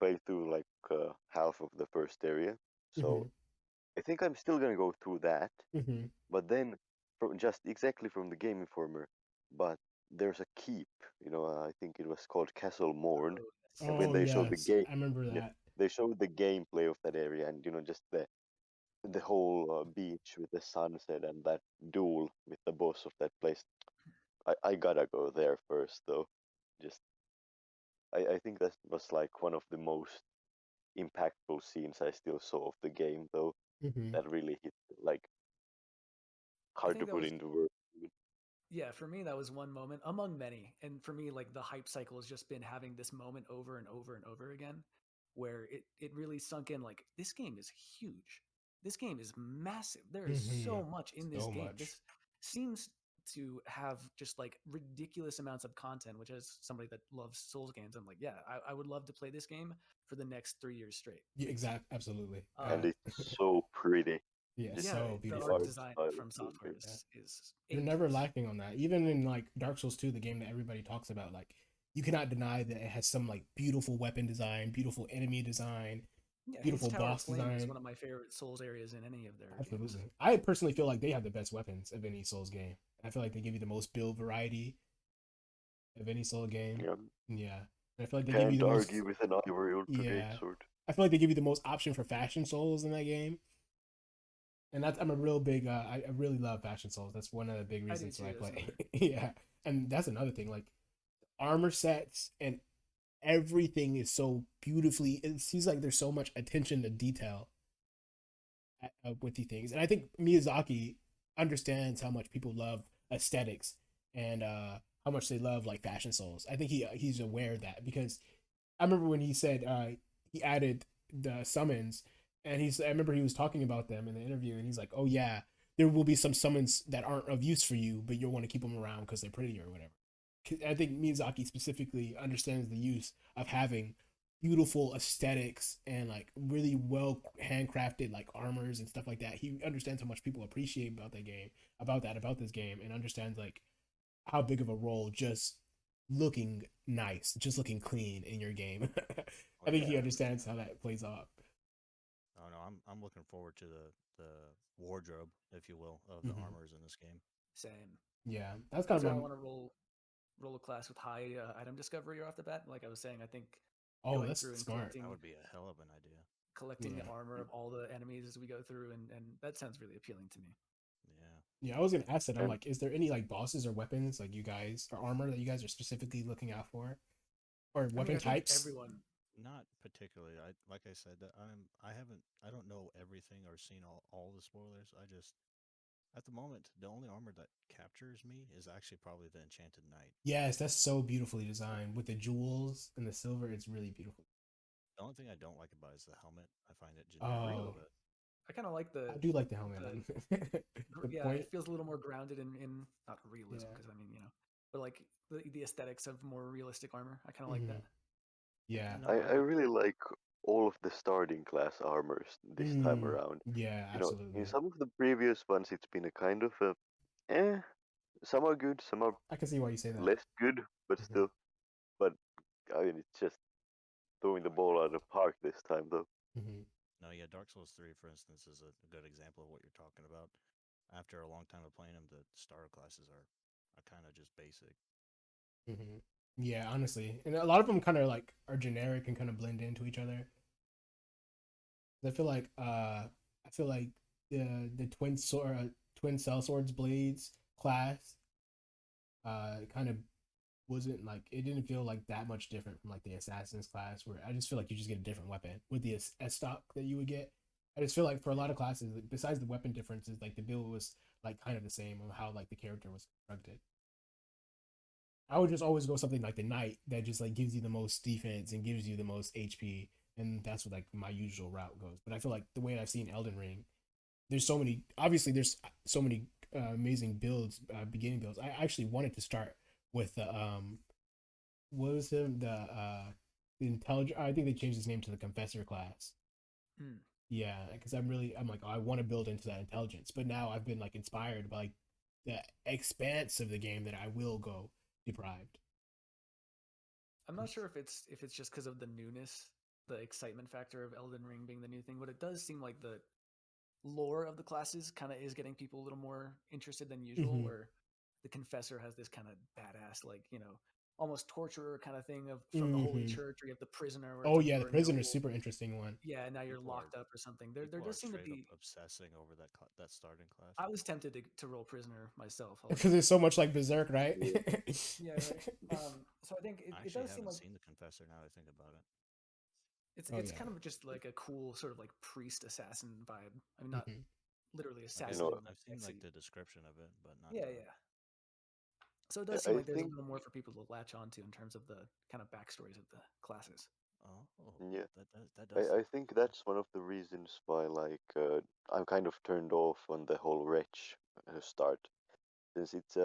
Speaker 2: play through like half of the first area.
Speaker 1: Mm-hmm.
Speaker 2: So I think I'm still gonna go through that,
Speaker 1: Mm-hmm.
Speaker 2: but then from just exactly from the Game Informer, but there's a keep. I think it was called Castle Morn,
Speaker 4: Oh,
Speaker 2: and when
Speaker 1: Oh
Speaker 2: they showed the
Speaker 1: yes,
Speaker 2: game,
Speaker 1: I remember
Speaker 2: yeah,
Speaker 1: that.
Speaker 2: they showed the gameplay of that area, and just the whole beach with the sunset and that duel with the boss of that place. I gotta go there first, though. Just I think that was like one of the most impactful scenes I still saw of the game, though.
Speaker 1: Mm-hmm.
Speaker 2: That really hit like
Speaker 4: I
Speaker 2: hard to
Speaker 4: think that
Speaker 2: put
Speaker 4: was
Speaker 2: into words.
Speaker 4: Yeah, for me, that was one moment among many. And for me, like the hype cycle has just been having this moment over and over and over again where it really sunk in like this game is huge. This game is massive. There is
Speaker 1: Mm-hmm.
Speaker 4: so much in this
Speaker 1: So
Speaker 4: game.
Speaker 1: much.
Speaker 4: This seems to have just like ridiculous amounts of content, which as somebody that loves Souls games, I'm like, yeah, I would love to play this game for the next 3 years straight.
Speaker 1: Yeah, absolutely.
Speaker 2: And
Speaker 4: Um,
Speaker 2: it's so pretty.
Speaker 1: Yeah,
Speaker 2: Just
Speaker 4: yeah,
Speaker 1: so
Speaker 4: the
Speaker 2: the
Speaker 4: art
Speaker 1: beautiful.
Speaker 2: art
Speaker 4: design
Speaker 2: style is
Speaker 4: from
Speaker 2: so
Speaker 4: software
Speaker 2: great.
Speaker 1: Yeah.
Speaker 4: is
Speaker 1: You're
Speaker 4: A
Speaker 1: never
Speaker 4: plus.
Speaker 1: lacking on that. Even in like Dark Souls 2, the game that everybody talks about, like you cannot deny that it has some like beautiful weapon design, beautiful enemy design,
Speaker 4: Yeah, Hades
Speaker 1: beautiful
Speaker 4: Tower of
Speaker 1: boss
Speaker 4: Flame is
Speaker 1: design.
Speaker 4: one of my favorite Souls areas in any of their games.
Speaker 1: Absolutely. I personally feel like they have the best weapons of any Souls game. I feel like they give you the most build variety of any Soul game.
Speaker 2: Yeah,
Speaker 1: Yeah. And I feel like they give you
Speaker 2: can't
Speaker 1: the most
Speaker 2: argue with an ivory ultra great
Speaker 1: yeah.
Speaker 2: sword.
Speaker 1: I feel like they give you the most option for fashion souls in that game. And that's I'm a real big I really love fashion souls. That's one of the big
Speaker 4: I do
Speaker 1: reasons why I
Speaker 4: too. That's
Speaker 1: play.
Speaker 4: another.
Speaker 1: Yeah. And that's another thing. Like armor sets and everything is so beautifully it seems like there's so much attention to detail with these things. And I think Miyazaki understands how much people love aesthetics and how much they love like fashion souls. I think he's aware of that because I remember when he said he added the summons, and I remember he was talking about them in the interview, and he's like, "Oh yeah, there will be some summons that aren't of use for you, but you'll want to keep them around because they're pretty or whatever." I think Miyazaki specifically understands the use of having beautiful aesthetics and like really well handcrafted like armors and stuff like that. He understands how much people appreciate about that game, about this game, and understands like how big of a role just looking nice, just looking clean in your game.
Speaker 5: Oh
Speaker 1: I think
Speaker 5: yeah,
Speaker 1: he
Speaker 4: Yeah,
Speaker 1: understands how that plays off.
Speaker 5: oh no, I'm looking forward to the wardrobe, if you will, of the
Speaker 1: Mm-hmm.
Speaker 5: armors in this game.
Speaker 4: same.
Speaker 1: Yeah, that's kind
Speaker 4: That's
Speaker 1: of
Speaker 4: why I
Speaker 1: a,
Speaker 4: want to roll a class with high item discovery off the bat. Like I was saying, I think
Speaker 1: oh,
Speaker 4: going
Speaker 1: that's
Speaker 4: through and
Speaker 1: smart.
Speaker 5: That
Speaker 4: collecting
Speaker 5: would be a hell of an idea.
Speaker 4: collecting the
Speaker 1: Yeah,
Speaker 4: armor of all the enemies as we go through, and that sounds really appealing to me.
Speaker 5: Yeah.
Speaker 1: yeah. I was gonna ask that. I'm
Speaker 2: And
Speaker 1: like, is there any like bosses or weapons like you guys or armor that you guys are specifically looking out for, or
Speaker 4: I mean,
Speaker 1: weapon
Speaker 4: I think
Speaker 1: types?
Speaker 4: everyone.
Speaker 5: Not particularly. Like I said that I don't know everything or seen all the spoilers. At the moment, the only armor that captures me is actually probably the Enchanted Knight.
Speaker 1: Yes, that's so beautifully designed with the jewels and the silver. It's really beautiful.
Speaker 5: The only thing I don't like about it is the helmet. I find it generic a little
Speaker 1: Oh,
Speaker 5: bit.
Speaker 4: I kind of like
Speaker 1: I do like the helmet.
Speaker 4: the
Speaker 1: The
Speaker 4: yeah,
Speaker 1: point.
Speaker 4: it feels a little more grounded in not realism
Speaker 1: Yeah.
Speaker 4: because I mean, but like the aesthetics of more realistic armor. I kind of like
Speaker 1: Mhm.
Speaker 4: that.
Speaker 1: Yeah.
Speaker 5: No,
Speaker 2: I really like all of the starting class armors this time
Speaker 1: Mm,
Speaker 2: around.
Speaker 1: yeah,
Speaker 2: You know, in
Speaker 1: absolutely.
Speaker 2: some of the previous ones, it's been a kind of a, eh. Some are good, some are
Speaker 1: I can see why you say that.
Speaker 2: less good, but
Speaker 1: Mhm.
Speaker 2: still. But I mean, it's just throwing the ball out of the park this time, though.
Speaker 1: Mhm.
Speaker 5: no, yeah. Dark Souls 3, for instance, is a good example of what you're talking about. After a long time of playing them, the starter classes are kind of just basic.
Speaker 1: Mhm. Yeah, honestly, and a lot of them kind of like are generic and kind of blend into each other. I feel like the twin cell swords blades class kind of wasn't like it didn't feel like that much different from like the assassin's class where I just feel like you just get a different weapon with the S stock that you would get. I just feel like for a lot of classes, like, besides the weapon differences, like the build was like kind of the same on how like the character was constructed. I would just always go something like the knight that just like gives you the most defense and gives you the most HP, and that's what like my usual route goes. But I feel like the way I've seen Elden Ring, there's so many. Obviously, there's so many amazing builds, beginning builds. I actually wanted to start with the what was him the intelligent. I think they changed his name to the Confessor class.
Speaker 4: Hmm.
Speaker 1: Yeah, because I'm like, oh, I want to build into that intelligence, but now I've been like inspired by like the expanse of the game that I will go deprived.
Speaker 4: I'm not sure if it's just because of the newness, the excitement factor of Elden Ring being the new thing, but it does seem like the lore of the classes kind of is getting people a little more interested than usual.
Speaker 1: Mm-hmm.
Speaker 4: Where the Confessor has this kind of badass, like almost torturer kind of thing of from the Holy
Speaker 1: Mm-hmm.
Speaker 4: Church, or you have the prisoner, where it's
Speaker 1: Oh
Speaker 4: like
Speaker 1: yeah,
Speaker 4: you
Speaker 1: the
Speaker 4: are now,
Speaker 1: prisoner is super interesting one.
Speaker 4: yeah, now you're
Speaker 5: People are
Speaker 4: locked up or something. There
Speaker 5: people are
Speaker 4: does seem to
Speaker 5: straight up
Speaker 4: be.
Speaker 5: obsessing over that starting class.
Speaker 4: I was tempted to roll prisoner myself. I'll
Speaker 1: Because
Speaker 4: admit.
Speaker 1: it's so much like Berserk, right?
Speaker 2: Yeah.
Speaker 4: Yeah, right. So I think
Speaker 5: I
Speaker 4: it
Speaker 5: actually
Speaker 4: does seem
Speaker 5: haven't
Speaker 4: like
Speaker 5: seen the Confessor now that I think about it.
Speaker 1: Oh
Speaker 4: it's
Speaker 1: yeah.
Speaker 4: kind of just like a cool sort of like priest assassin vibe. I mean, not
Speaker 1: Mm-hmm.
Speaker 4: literally
Speaker 5: Like
Speaker 2: You
Speaker 4: assassin
Speaker 2: know,
Speaker 4: in
Speaker 5: I've
Speaker 4: the
Speaker 5: seen like
Speaker 4: XC.
Speaker 5: the description of it, but not
Speaker 4: Yeah,
Speaker 5: the.
Speaker 4: yeah. So it
Speaker 2: I
Speaker 4: does seem
Speaker 2: I
Speaker 4: like there's a
Speaker 2: think,
Speaker 4: little more for people to latch onto in terms of the kind of backstories of the classes.
Speaker 5: Oh,
Speaker 2: yeah,
Speaker 5: that does.
Speaker 2: I think that's one of the reasons why, like, I'm kind of turned off on the whole wretch start, since it's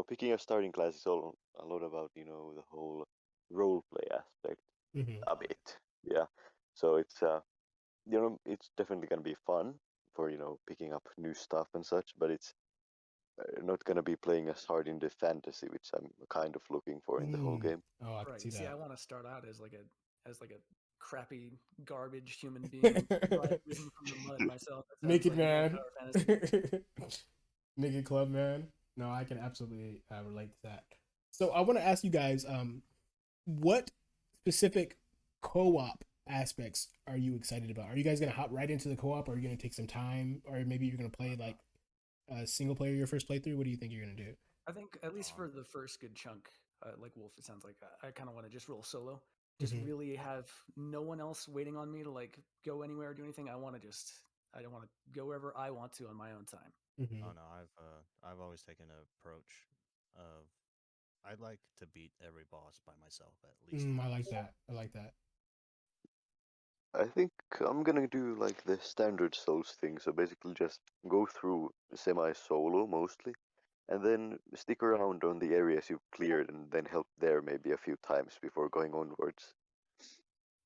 Speaker 2: picking a starting class is all a lot about the whole role play aspect
Speaker 1: Mm-hmm.
Speaker 2: a bit, yeah. So it's definitely gonna be fun for picking up new stuff and such, but it's not gonna be playing as hard in the fantasy, which I'm kind of looking for in the whole
Speaker 1: Mm.
Speaker 2: game.
Speaker 1: Oh, I can
Speaker 4: Right.
Speaker 1: see
Speaker 4: You see, I
Speaker 1: that.
Speaker 4: want to start out as like a crappy garbage human being risen from the mud myself. That sounds
Speaker 1: Naked
Speaker 4: like more
Speaker 1: man.
Speaker 4: power fantasy.
Speaker 1: Naked club man. No, I can absolutely relate to that. So I want to ask you guys, what specific co-op aspects are you excited about? Are you guys gonna hop right into the co-op, or are you gonna take some time, or maybe you're gonna play like a single player your first playthrough? What do you think you're gonna do?
Speaker 4: I think at least
Speaker 5: Um,
Speaker 4: for the first good chunk, like Wolf, it sounds like I kind of want to just roll solo. Just
Speaker 1: Mm-hmm.
Speaker 4: really have no one else waiting on me to like go anywhere or do anything. I don't want to go wherever I want to on my own time.
Speaker 1: Mm-hmm.
Speaker 5: oh no, I've always taken an approach of I'd like to beat every boss by myself at least
Speaker 1: I like
Speaker 5: once.
Speaker 1: that. I like that.
Speaker 2: I think I'm gonna do like the standard Souls thing, so basically just go through semi-solo mostly, and then stick around on the areas you've cleared, and then help there maybe a few times before going onwards.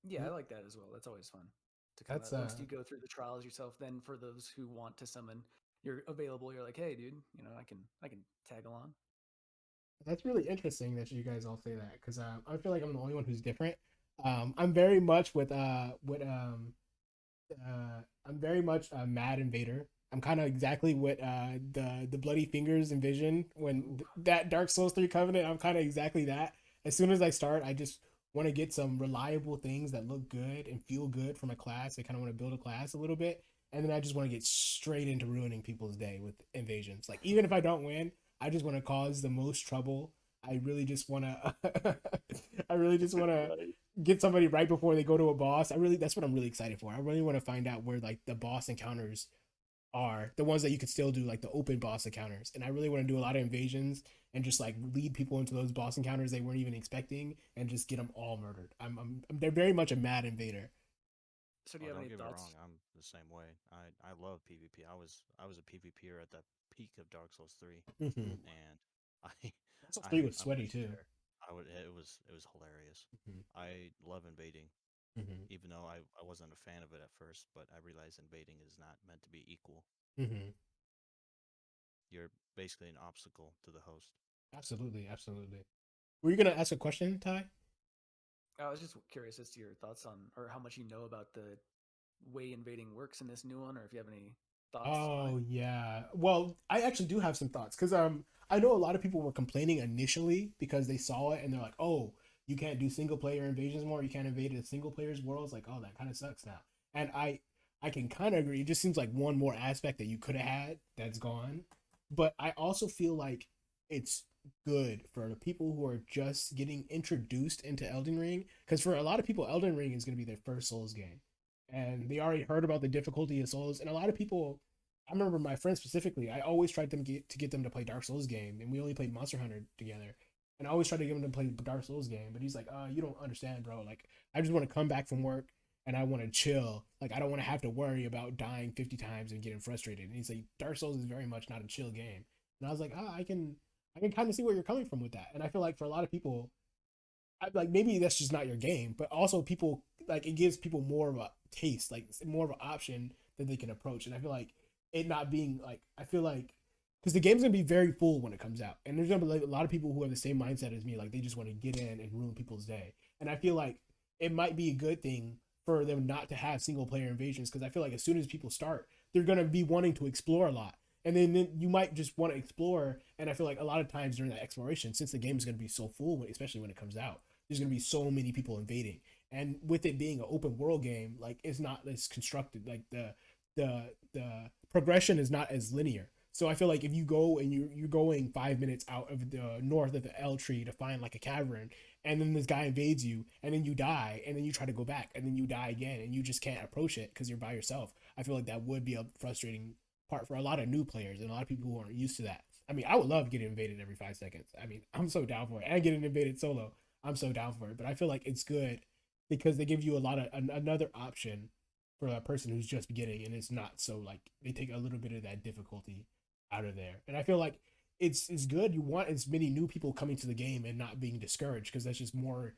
Speaker 4: Yeah, I like that as well. That's always fun to kind
Speaker 1: That's
Speaker 4: of once you go through the trials yourself. Then for those who want to summon, you're available. You're like, hey, dude, I can tag along.
Speaker 1: That's really interesting that you guys all say that because I feel like I'm the only one who's different. I'm very much I'm very much a Mad Invader. I'm kind of exactly what the Bloody Fingers envision when
Speaker 4: Ooh.
Speaker 1: that Dark Souls 3 Covenant. I'm kind of exactly that. As soon as I start, I just want to get some reliable things that look good and feel good from a class. I kind of want to build a class a little bit, and then I just want to get straight into ruining people's day with invasions. Like even if I don't win, I just want to cause the most trouble. I really just want to. I really just want to
Speaker 2: Right.
Speaker 1: get somebody right before they go to a boss. That's what I'm really excited for. I really want to find out where like the boss encounters are the ones that you could still do like the open boss encounters. And I really want to do a lot of invasions and just like lead people into those boss encounters they weren't even expecting and just get them all murdered. They're very much a mad invader.
Speaker 4: So do
Speaker 5: Oh,
Speaker 4: you have
Speaker 5: don't
Speaker 4: any
Speaker 5: get me
Speaker 4: thoughts?
Speaker 5: wrong. I'm the same way. I love PvP. I was a PvPer at the peak of Dark Souls 3,
Speaker 1: Mm-hmm.
Speaker 5: and I
Speaker 1: Also, 3 was
Speaker 5: I
Speaker 1: sweaty
Speaker 5: went
Speaker 1: too.
Speaker 5: there. It was hilarious.
Speaker 1: Mm-hmm.
Speaker 5: I love invading,
Speaker 1: Mm-hmm.
Speaker 5: even though I wasn't a fan of it at first, but I realized invading is not meant to be equal.
Speaker 1: Mm-hmm.
Speaker 5: You're basically an obstacle to the host.
Speaker 1: Absolutely, absolutely. Were you gonna ask a question, Ty?
Speaker 4: I was just curious as to your thoughts on, or how much you know about the way invading works in this new one, or if you have any thoughts on it.
Speaker 1: Oh yeah. Well, I actually do have some thoughts because I know a lot of people were complaining initially because they saw it and they're like, oh, you can't do single player invasions more. You can't invade a single player's worlds. Like, oh, that kind of sucks now. And I can kind of agree. It just seems like one more aspect that you could have had that's gone. But I also feel like it's good for the people who are just getting introduced into Elden Ring because for a lot of people, Elden Ring is going to be their first Souls game and they already heard about the difficulty of Souls. And a lot of people, I remember my friends specifically, I always tried to get them to play Dark Souls game, and we only played Monster Hunter together. And I always tried to get him to play Dark Souls game, but he's like, you don't understand, bro. Like, I just want to come back from work and I want to chill. Like, I don't want to have to worry about dying 50 times and getting frustrated. And he's like, Dark Souls is very much not a chill game. And I was like, I can kind of see where you're coming from with that. And I feel like for a lot of people, like maybe that's just not your game, but also people like it gives people more of a taste, like more of an option that they can approach. And I feel like it not being like I feel like because the game's gonna be very full when it comes out, and there's gonna be like, a lot of people who have the same mindset as me, like they just want to get in and ruin people's day. And I feel like it might be a good thing for them not to have single player invasions because I feel like as soon as people start, they're gonna be wanting to explore a lot. And then you might just want to explore, and I feel like a lot of times during that exploration, since the game is going to be so full, especially when it comes out, there's going to be so many people invading, and with it being an open world game, like it's not as constructed, like the progression is not as linear. So I feel like if you go and you're going 5 minutes out of the north of the L tree to find like a cavern, and then this guy invades you, and then you die, and then you try to go back, and then you die again, and you just can't approach it because you're by yourself. I feel like that would be a frustrating part for a lot of new players and a lot of people who aren't used to that. I mean, I would love getting invaded every 5 seconds. I mean, I'm so down for it. And getting invaded solo, I'm so down for it. But I feel like it's good because they give you a lot of another option for a person who's just beginning, and it's not so like they take a little bit of that difficulty out of there. And I feel like it's good. You want as many new people coming to the game and not being discouraged because that's just more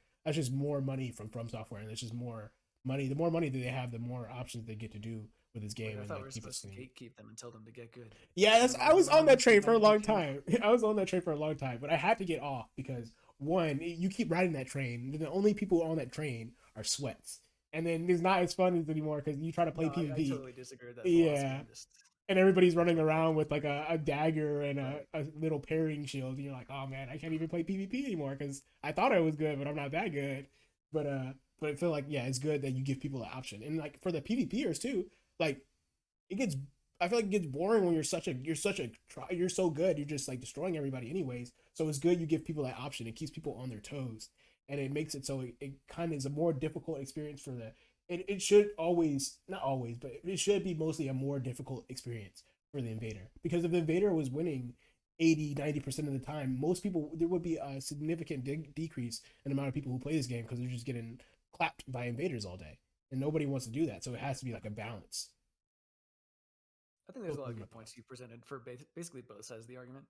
Speaker 1: money from software, and that's just more money. The more money that they have, the more options they get to do with this game
Speaker 4: Wait, I
Speaker 1: and
Speaker 4: thought we
Speaker 1: like
Speaker 4: were
Speaker 1: keep it
Speaker 4: supposed to
Speaker 1: sweet.
Speaker 4: gatekeep them and tell them to get good.
Speaker 1: Yeah,
Speaker 4: You're
Speaker 1: I was on
Speaker 4: wrong,
Speaker 1: that train for a long
Speaker 4: GP.
Speaker 1: time. I was on that train for a long time, but I had to get off because one, you keep riding that train. The only people on that train are sweats, and then it's not as fun anymore because you try to play
Speaker 4: No, I
Speaker 1: PvP.
Speaker 4: totally disagree with that philosophy.
Speaker 1: Yeah,
Speaker 4: I'm just
Speaker 1: and everybody's running
Speaker 4: throwing that
Speaker 1: around
Speaker 4: out
Speaker 1: with like a dagger and
Speaker 4: there.
Speaker 1: a little parrying shield. And you're like, oh man, I can't even play PvP anymore because I thought I was good, but I'm not that good. But I feel like yeah, it's good that you give people an option, and like for the PvPers too, like it gets I feel like it gets boring when you're so good, you're just like destroying everybody anyways. So it's good you give people that option. It keeps people on their toes, and it makes it so it kind of is a more difficult experience for the. It should always not always, but it should be mostly a more difficult experience for the invader because if the invader was winning 80-90% of the time, most people there would be a significant decrease in the amount of people who play this game because they're just getting clapped by invaders all day, and nobody wants to do that. So it has to be like a balance.
Speaker 4: I think there's a lot of good points you presented for basically both sides of the argument.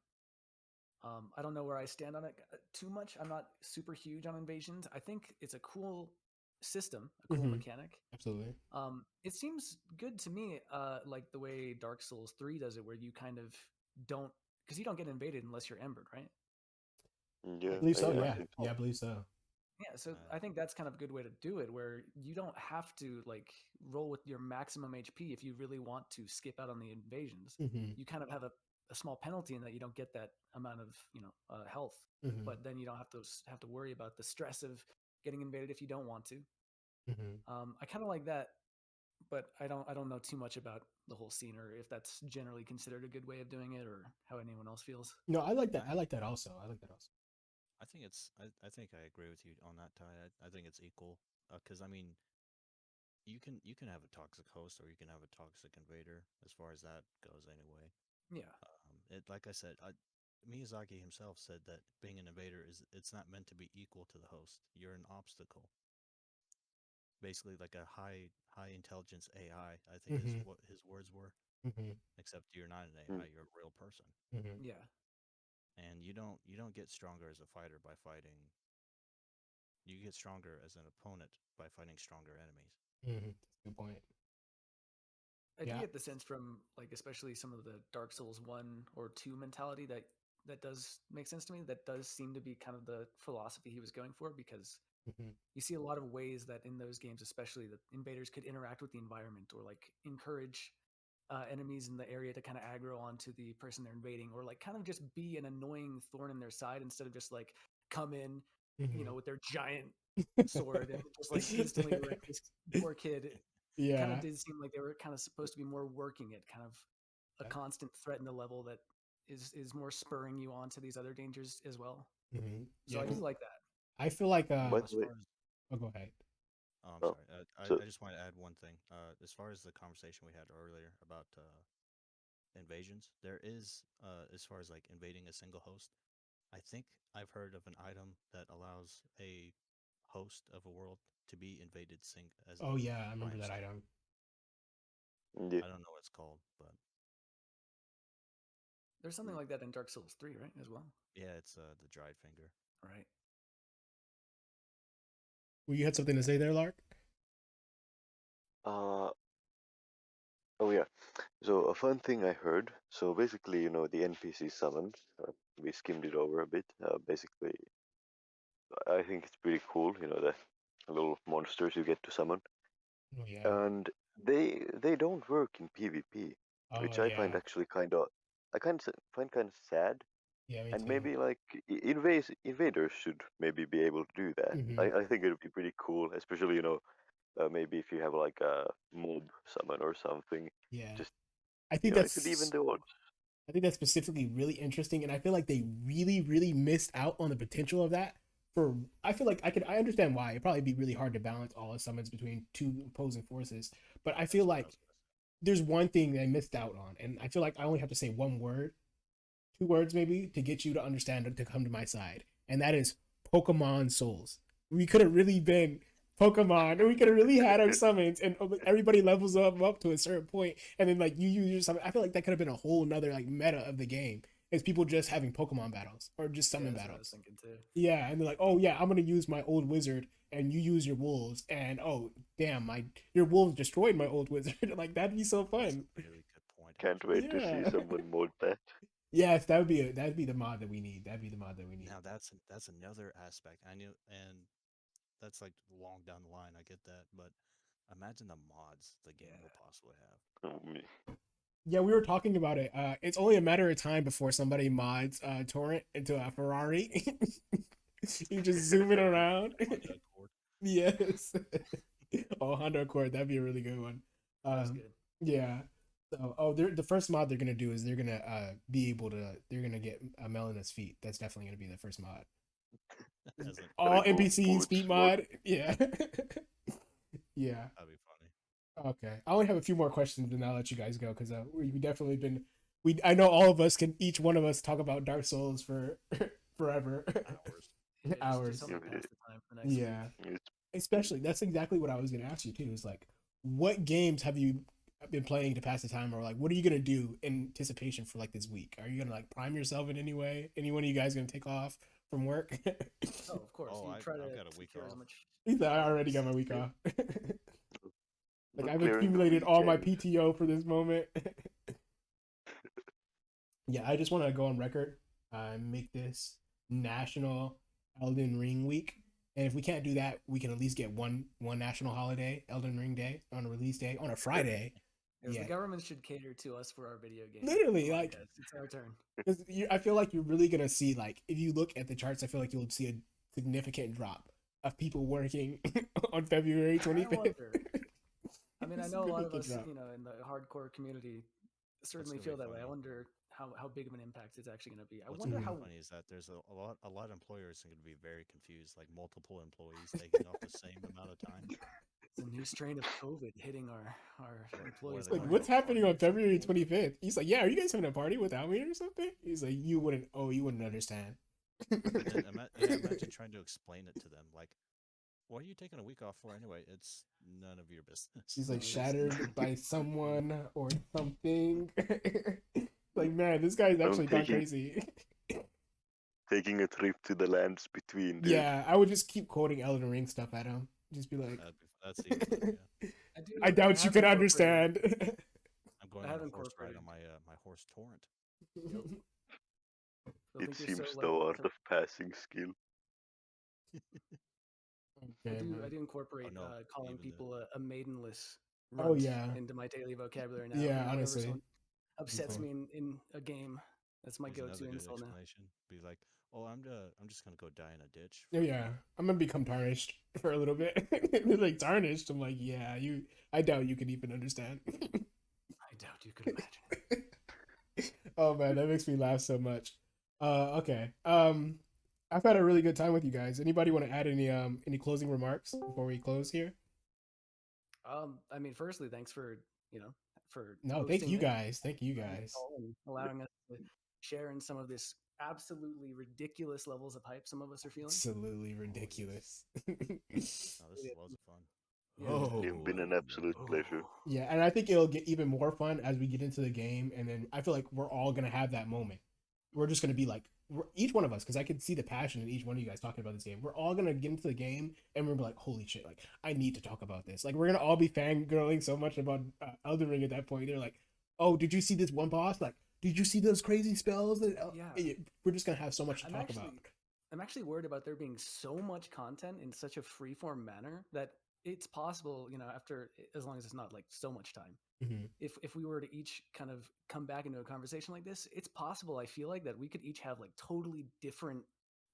Speaker 4: I don't know where I stand on it too much. I'm not super huge on invasions. I think it's a cool system, a cool mechanic.
Speaker 1: Absolutely.
Speaker 4: It seems good to me, like the way Dark Souls 3 does it, where you kind of don't, because you don't get invaded unless you're embered, right?
Speaker 2: Yeah,
Speaker 1: I believe so.
Speaker 2: I
Speaker 1: Yeah.
Speaker 2: think
Speaker 1: Yeah, I believe so.
Speaker 4: Yeah, so I think that's kind of a good way to do it, where you don't have to like roll with your maximum HP if you really want to skip out on the invasions.
Speaker 1: Mm-hmm.
Speaker 4: You kind of have a small penalty in that you don't get that amount of health,
Speaker 1: Mm-hmm.
Speaker 4: but then you don't have to worry about the stress of getting invaded if you don't want to.
Speaker 1: Mm-hmm.
Speaker 4: I kind of like that, but I don't know too much about the whole scene or if that's generally considered a good way of doing it or how anyone else feels.
Speaker 1: No, I like that. I like that also. I like that also.
Speaker 5: I think it's. I think I agree with you on that, Ty. I think it's equal. Because I mean, you can have a toxic host or you can have a toxic invader as far as that goes anyway.
Speaker 4: Yeah.
Speaker 5: It like I said, Miyazaki himself said that being an invader is it's not meant to be equal to the host. You're an obstacle. Basically like a high intelligence AI, I think is
Speaker 1: Mm-hmm.
Speaker 5: what his words were.
Speaker 1: Mm-hmm.
Speaker 5: Except you're not an
Speaker 2: Mm.
Speaker 5: AI, you're a real person.
Speaker 1: Mm-hmm.
Speaker 4: Yeah.
Speaker 5: And you don't get stronger as a fighter by fighting. You get stronger as an opponent by fighting stronger enemies.
Speaker 1: Mm-hmm. That's a good point.
Speaker 4: I do
Speaker 1: Yeah.
Speaker 4: get the sense from like especially some of the Dark Souls 1 or 2 mentality that does make sense to me. That does seem to be kind of the philosophy he was going for because
Speaker 1: Mm-hmm.
Speaker 4: you see a lot of ways that in those games, especially that invaders could interact with the environment or like encourage enemies in the area to kind of aggro onto the person they're invading, or like kind of just be an annoying thorn in their side instead of just like come in,
Speaker 1: Mm-hmm.
Speaker 4: with their giant sword and just like instantly wreck this poor kid. It kind of
Speaker 1: Yeah.
Speaker 4: did seem like they were kind of supposed to be more working it, kind of a constant threat in the level that is more spurring you on to these other dangers as well.
Speaker 1: Mm-hmm.
Speaker 4: So
Speaker 1: Yeah.
Speaker 4: I do
Speaker 1: 'Cause
Speaker 4: like that.
Speaker 1: I feel like
Speaker 2: By
Speaker 5: As
Speaker 2: the way,
Speaker 5: far as
Speaker 1: oh, go ahead.
Speaker 5: oh, I'm
Speaker 2: oh,
Speaker 5: sorry.
Speaker 2: so
Speaker 5: I just want to add one thing. As far as the conversation we had earlier about invasions, there is as far as like invading a single host, I think I've heard of an item that allows a host of a world to be invaded as
Speaker 1: Oh yeah, I
Speaker 5: by
Speaker 1: remember that
Speaker 5: himself.
Speaker 1: item.
Speaker 2: yeah,
Speaker 5: I don't know what it's called, but
Speaker 4: There's something like that in Dark Souls 3, right? As well.
Speaker 5: yeah, it's the dried finger.
Speaker 4: Right.
Speaker 1: Well, you had something to say there, Lark?
Speaker 2: uh, oh yeah. So a fun thing I heard. So basically, the NPC summon. We skimmed it over a bit. Basically, I think it's pretty cool. The little monsters you get to summon,
Speaker 1: Oh yeah.
Speaker 2: and they don't work in PvP,
Speaker 1: Oh
Speaker 2: which I find
Speaker 1: yeah.
Speaker 2: actually find kind of sad.
Speaker 1: Yeah, me
Speaker 2: And
Speaker 1: too.
Speaker 2: maybe like invaders should maybe be able to do that.
Speaker 1: Mm-hmm.
Speaker 2: I think it would be pretty cool, especially maybe if you have like a mob summon or something.
Speaker 1: Yeah.
Speaker 2: Just
Speaker 1: I think
Speaker 2: it could even
Speaker 1: that's
Speaker 2: do it.
Speaker 1: I think that's specifically really interesting, and I feel like they really, really missed out on the potential of that. For I feel like I understand why it'd probably be really hard to balance all the summons between two opposing forces, but I feel
Speaker 5: That's what I
Speaker 1: like
Speaker 5: was gonna say.
Speaker 1: there's one thing they missed out on, and I feel like I only have to say one word, two words maybe, to get you to understand to come to my side, and that is Pokemon Souls. We could have really been Pokemon, and we could have really had our summons, and everybody levels up to a certain point, and then like you use your summon. I feel like that could have been a whole nother like meta of the game. Is people just having Pokemon battles or just
Speaker 4: Yeah,
Speaker 1: summon
Speaker 4: that's what I was
Speaker 1: battles?
Speaker 4: thinking too.
Speaker 1: Yeah, and they're like, oh yeah, I'm gonna use my old wizard, and you use your wolves, and oh damn, my your wolves destroyed my old wizard. Like that'd be so
Speaker 5: That's
Speaker 1: fun.
Speaker 5: a really good point,
Speaker 2: Can't
Speaker 5: actually.
Speaker 2: wait to see
Speaker 1: Yeah.
Speaker 2: someone mod that.
Speaker 1: Yes, that'd be the mod that we need. That'd be the mod that we need.
Speaker 5: Now that's another aspect. I knew, and that's like long down the line. I get that, but imagine the mods the game
Speaker 4: Yeah.
Speaker 5: will possibly have.
Speaker 1: Yeah, we were talking about it. It's only a matter of time before somebody mods Torrent into a Ferrari. You just zoom it around.
Speaker 5: Honda Accord.
Speaker 1: Yes. Oh, Honda Accord, that'd be a really good one.
Speaker 4: That's
Speaker 1: Um,
Speaker 4: good.
Speaker 1: yeah. So, oh, the first mod they're gonna do is they're gonna be able to. They're gonna get a Melina's feet. That's definitely gonna be the first mod.
Speaker 5: As an
Speaker 1: All
Speaker 2: Gotta go
Speaker 1: NPCs
Speaker 2: boots
Speaker 1: feet
Speaker 2: mod.
Speaker 1: mod. Yeah. Yeah.
Speaker 5: that'd be funny.
Speaker 1: Okay, I only have a few more questions, and I'll let you guys go because we definitely been we. I know all of us can each one of us talk about Dark Souls for forever,
Speaker 5: Hours.
Speaker 4: Yeah, just
Speaker 1: hours.
Speaker 4: something to pass the time for next week.
Speaker 1: Yeah,
Speaker 2: It's
Speaker 1: especially that's exactly what I was gonna ask you too. Is like, what games have you been playing to pass the time, or like, what are you gonna do in anticipation for like this week? Are you gonna like prime yourself in any way? Any one of you guys gonna take off from work?
Speaker 4: Oh, of course.
Speaker 5: Oh,
Speaker 4: You try
Speaker 5: I've
Speaker 4: to
Speaker 5: got a week
Speaker 4: secure as
Speaker 5: off.
Speaker 4: much.
Speaker 1: He said, I already got my week off. Like
Speaker 2: not
Speaker 1: I've
Speaker 2: clearing the
Speaker 1: accumulated all my
Speaker 2: weekend.
Speaker 1: PTO for this moment. Yeah, I just want to go on record, make this National Elden Ring Week, and if we can't do that, we can at least get one national holiday, Elden Ring Day, on a release day on a Friday.
Speaker 4: Because
Speaker 1: Yeah,
Speaker 4: the government should cater to us for our video game.
Speaker 1: literally,
Speaker 4: Come on,
Speaker 1: like,
Speaker 4: guys. It's our turn.
Speaker 1: because I feel like you're really gonna see like if you look at the charts, I feel like you'll see a significant drop of people working on February 25th.
Speaker 4: wonder. I mean, I know a lot of
Speaker 1: Significant
Speaker 4: us,
Speaker 1: drop.
Speaker 4: in the hardcore community, certainly
Speaker 5: gonna
Speaker 4: feel
Speaker 5: be
Speaker 4: that way. I
Speaker 5: funny.
Speaker 4: wonder how big of an impact it's actually going to be. I
Speaker 5: What's
Speaker 4: wonder
Speaker 5: gonna
Speaker 1: Mhm.
Speaker 5: be
Speaker 4: how.
Speaker 5: funny is that there's a lot of employers are gonna be very confused, like multiple employees taking off the same amount of time.
Speaker 4: It's a new strain of COVID hitting our employees.
Speaker 5: they
Speaker 1: Like,
Speaker 5: going
Speaker 1: what's
Speaker 5: to a
Speaker 1: happening
Speaker 5: party
Speaker 1: on
Speaker 5: or something?
Speaker 1: February 25th? He's like, yeah, are you guys having a party without me or something? He's like, you wouldn't understand.
Speaker 5: And then imagine trying to explain it to them. Like, what are you taking a week off for anyway? It's none of your business.
Speaker 1: He's like
Speaker 4: It's-
Speaker 1: shattered by someone or something. Like, man, this guy's
Speaker 2: I'm
Speaker 1: actually gone
Speaker 2: taking-
Speaker 1: crazy.
Speaker 2: Taking a trip to the lands between, dude.
Speaker 1: Yeah, I would just keep quoting Elden Ring stuff at him. Just be like,
Speaker 5: That's the easiest, yeah.
Speaker 1: I doubt you
Speaker 4: have
Speaker 1: could
Speaker 4: incorporated-
Speaker 1: understand.
Speaker 5: I'm going
Speaker 4: I
Speaker 5: on
Speaker 4: have
Speaker 5: a horse ride
Speaker 4: incorporated-
Speaker 5: on my horse Torrent.
Speaker 4: They'll
Speaker 2: It
Speaker 4: think you're
Speaker 2: seems
Speaker 4: so
Speaker 2: no
Speaker 4: level
Speaker 2: art
Speaker 4: to-
Speaker 2: of passing skill.
Speaker 4: I
Speaker 1: Okay,
Speaker 4: do
Speaker 1: man.
Speaker 4: incorporate
Speaker 5: no,
Speaker 4: calling
Speaker 5: even
Speaker 4: people a maidenless
Speaker 1: Oh,
Speaker 4: runt
Speaker 1: yeah.
Speaker 4: into my daily vocabulary now.
Speaker 1: Yeah,
Speaker 4: Whenever
Speaker 1: honestly.
Speaker 4: someone upsets
Speaker 1: Honestly.
Speaker 4: me in a game, that's my
Speaker 5: Here's
Speaker 4: go-to
Speaker 5: another good
Speaker 4: insult now.
Speaker 5: explanation. Be like, oh, I'm just gonna go die in a ditch.
Speaker 1: Oh yeah, I'm gonna become tarnished for a little bit. They're like tarnished. I'm like, yeah, I doubt you could even understand.
Speaker 4: I doubt you could imagine it.
Speaker 1: Oh man, that makes me laugh so much. Okay. I've had a really good time with you guys. Anybody want to add any closing remarks before we close here?
Speaker 4: I mean, firstly, thanks for
Speaker 1: No, thank
Speaker 4: hosting
Speaker 1: you
Speaker 4: this
Speaker 1: guys. Thank you guys.
Speaker 4: call and allowing us to share in some of this absolutely ridiculous levels of hype some of us are feeling.
Speaker 1: Absolutely ridiculous.
Speaker 5: No, this is loads of fun.
Speaker 1: Oh.
Speaker 2: It's been an absolute pleasure.
Speaker 1: Yeah, and I think it'll get even more fun as we get into the game, and then I feel like we're all gonna have that moment. We're just gonna be like, each one of us, because I can see the passion in each one of you guys talking about this game. We're all gonna get into the game, and we're like, holy shit! Like, I need to talk about this. Like, we're gonna all be fangirling so much about Elden Ring at that point. They're like, oh, did you see this one boss? Like, did you see those crazy spells?
Speaker 4: Yeah.
Speaker 1: We're just gonna have so much to talk about.
Speaker 4: I'm actually worried about there being so much content in such a freeform manner that it's possible, after, as long as it's not like so much time,
Speaker 1: Mhm.
Speaker 4: if we were to each kind of come back into a conversation like this, it's possible, I feel like, that we could each have like totally different,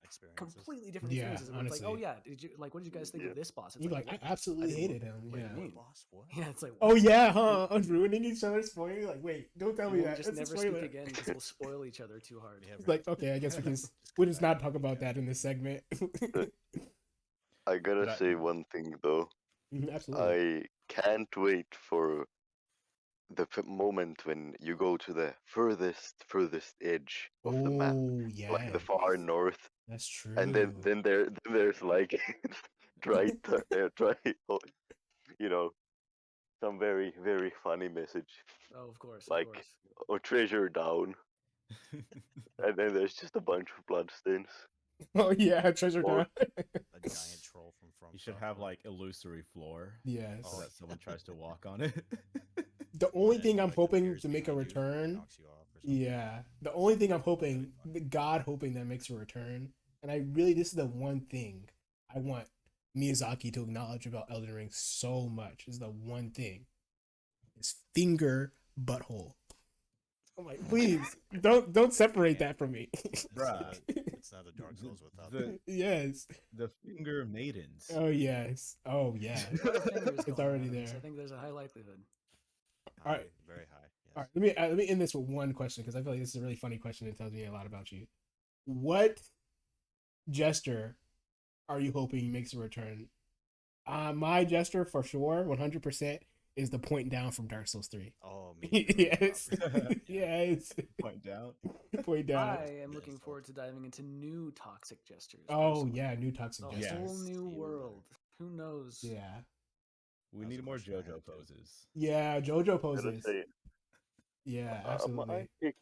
Speaker 5: Experiences.
Speaker 4: completely different
Speaker 1: Yeah,
Speaker 4: experiences. Where it's like, oh
Speaker 1: honestly.
Speaker 4: yeah, what did you guys think
Speaker 2: Yeah.
Speaker 4: of this boss? It's
Speaker 1: You're like, I
Speaker 4: what?
Speaker 1: absolutely
Speaker 4: didn't-
Speaker 1: hated him.
Speaker 4: what do
Speaker 1: Yeah.
Speaker 4: you mean?
Speaker 5: Boss, what?
Speaker 4: Yeah, it's like,
Speaker 1: Oh
Speaker 4: what?
Speaker 1: yeah, huh? I'm ruining each other's spoiler. Like, wait, don't tell
Speaker 4: We
Speaker 1: me
Speaker 4: will
Speaker 1: that.
Speaker 4: just
Speaker 1: That's a
Speaker 4: never
Speaker 1: spoiler.
Speaker 4: speak again because we'll spoil each other too hard.
Speaker 5: We have
Speaker 1: It's like, okay, I guess we can
Speaker 5: Just
Speaker 1: we'll
Speaker 5: come
Speaker 1: just
Speaker 5: back
Speaker 1: not talk
Speaker 5: and
Speaker 1: about
Speaker 5: recap.
Speaker 1: that in this segment.
Speaker 2: I gotta
Speaker 3: But
Speaker 2: say one thing though.
Speaker 1: Absolutely.
Speaker 2: I can't wait for the moment when you go to the furthest edge of the map,
Speaker 1: Oh yeah,
Speaker 2: like the far north,
Speaker 1: that's true.
Speaker 2: and then there's like try, oh, some very very funny message
Speaker 4: Oh, of course,
Speaker 2: like
Speaker 4: of course.
Speaker 2: or treasure down, and then there's just a bunch of bloodstains.
Speaker 1: Oh yeah, treasure
Speaker 2: Or-
Speaker 1: down.
Speaker 5: A giant troll from
Speaker 3: You should have
Speaker 5: Software.
Speaker 3: like illusory floor
Speaker 1: Yes.
Speaker 3: so that someone tries to walk on it.
Speaker 1: The only
Speaker 5: And
Speaker 1: thing
Speaker 5: it,
Speaker 1: I'm
Speaker 5: like,
Speaker 1: hoping
Speaker 5: appears
Speaker 1: to make a
Speaker 5: behind you and
Speaker 1: return.
Speaker 5: knocks you off or something.
Speaker 1: Yeah, the only thing I'm hoping,
Speaker 5: That'd be
Speaker 1: God hoping that makes a return, and I really, this is the one thing I want Miyazaki to acknowledge about Elden Ring so much. Is the one thing, is finger butthole. I'm like, please don't separate that from me.
Speaker 3: Bruh.
Speaker 5: It's not a Dark Souls without that.
Speaker 1: Yes.
Speaker 3: The finger maidens.
Speaker 1: Oh yes. Oh yeah.
Speaker 4: There's a lot of fingers
Speaker 1: It's
Speaker 4: going
Speaker 1: already
Speaker 4: around, so
Speaker 1: there.
Speaker 4: I think there's a high likelihood.
Speaker 1: All right.
Speaker 5: Very high. Yes.
Speaker 1: All right, let me end this with one question because I feel like this is a really funny question. It tells me a lot about you. What gesture are you hoping makes a return? My gesture for sure, 100%, is the point down from Dark Souls 3.
Speaker 5: Oh, me.
Speaker 1: Yes,
Speaker 5: Yeah.
Speaker 1: yes,
Speaker 3: Point down.
Speaker 1: point down.
Speaker 4: I am
Speaker 5: Yes,
Speaker 4: looking
Speaker 5: that's-
Speaker 4: forward to diving into new toxic gestures.
Speaker 1: Oh
Speaker 4: personally.
Speaker 1: yeah, new toxic
Speaker 4: A
Speaker 3: Yes.
Speaker 1: gestures.
Speaker 4: whole new
Speaker 5: Even
Speaker 4: world. Who knows?
Speaker 1: Yeah,
Speaker 3: We
Speaker 5: That's
Speaker 3: need
Speaker 5: a
Speaker 3: more
Speaker 5: question I
Speaker 3: JoJo
Speaker 5: had, too.
Speaker 3: poses.
Speaker 1: yeah, JoJo
Speaker 2: Gotta
Speaker 1: poses.
Speaker 2: say,
Speaker 1: Yeah,
Speaker 2: I
Speaker 1: absolutely.
Speaker 2: pick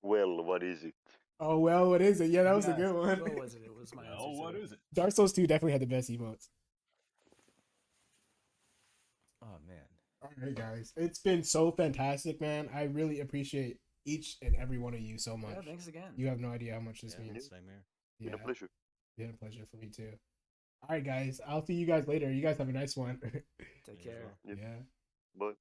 Speaker 2: well, what is it?
Speaker 1: Oh well, what is it? Yeah, that was a
Speaker 3: Yes.
Speaker 1: good one.
Speaker 4: What was it? It was my answer.
Speaker 3: Oh, what
Speaker 4: to it.
Speaker 3: is it?
Speaker 1: Dark Souls 2 definitely had the best emotes.
Speaker 3: Oh man.
Speaker 1: All right, guys. It's been so fantastic, man. I really appreciate each and every one of you so much.
Speaker 4: Yeah, thanks again.
Speaker 1: You have no idea how much this
Speaker 5: Yeah,
Speaker 1: means.
Speaker 5: same here.
Speaker 2: Been
Speaker 1: Yeah,
Speaker 2: a pleasure.
Speaker 1: been a pleasure for me too. All right, guys. I'll see you guys later. You guys have a nice one.
Speaker 4: Take
Speaker 5: You as
Speaker 4: care.
Speaker 5: well.
Speaker 2: Yep.
Speaker 1: Yeah.
Speaker 2: But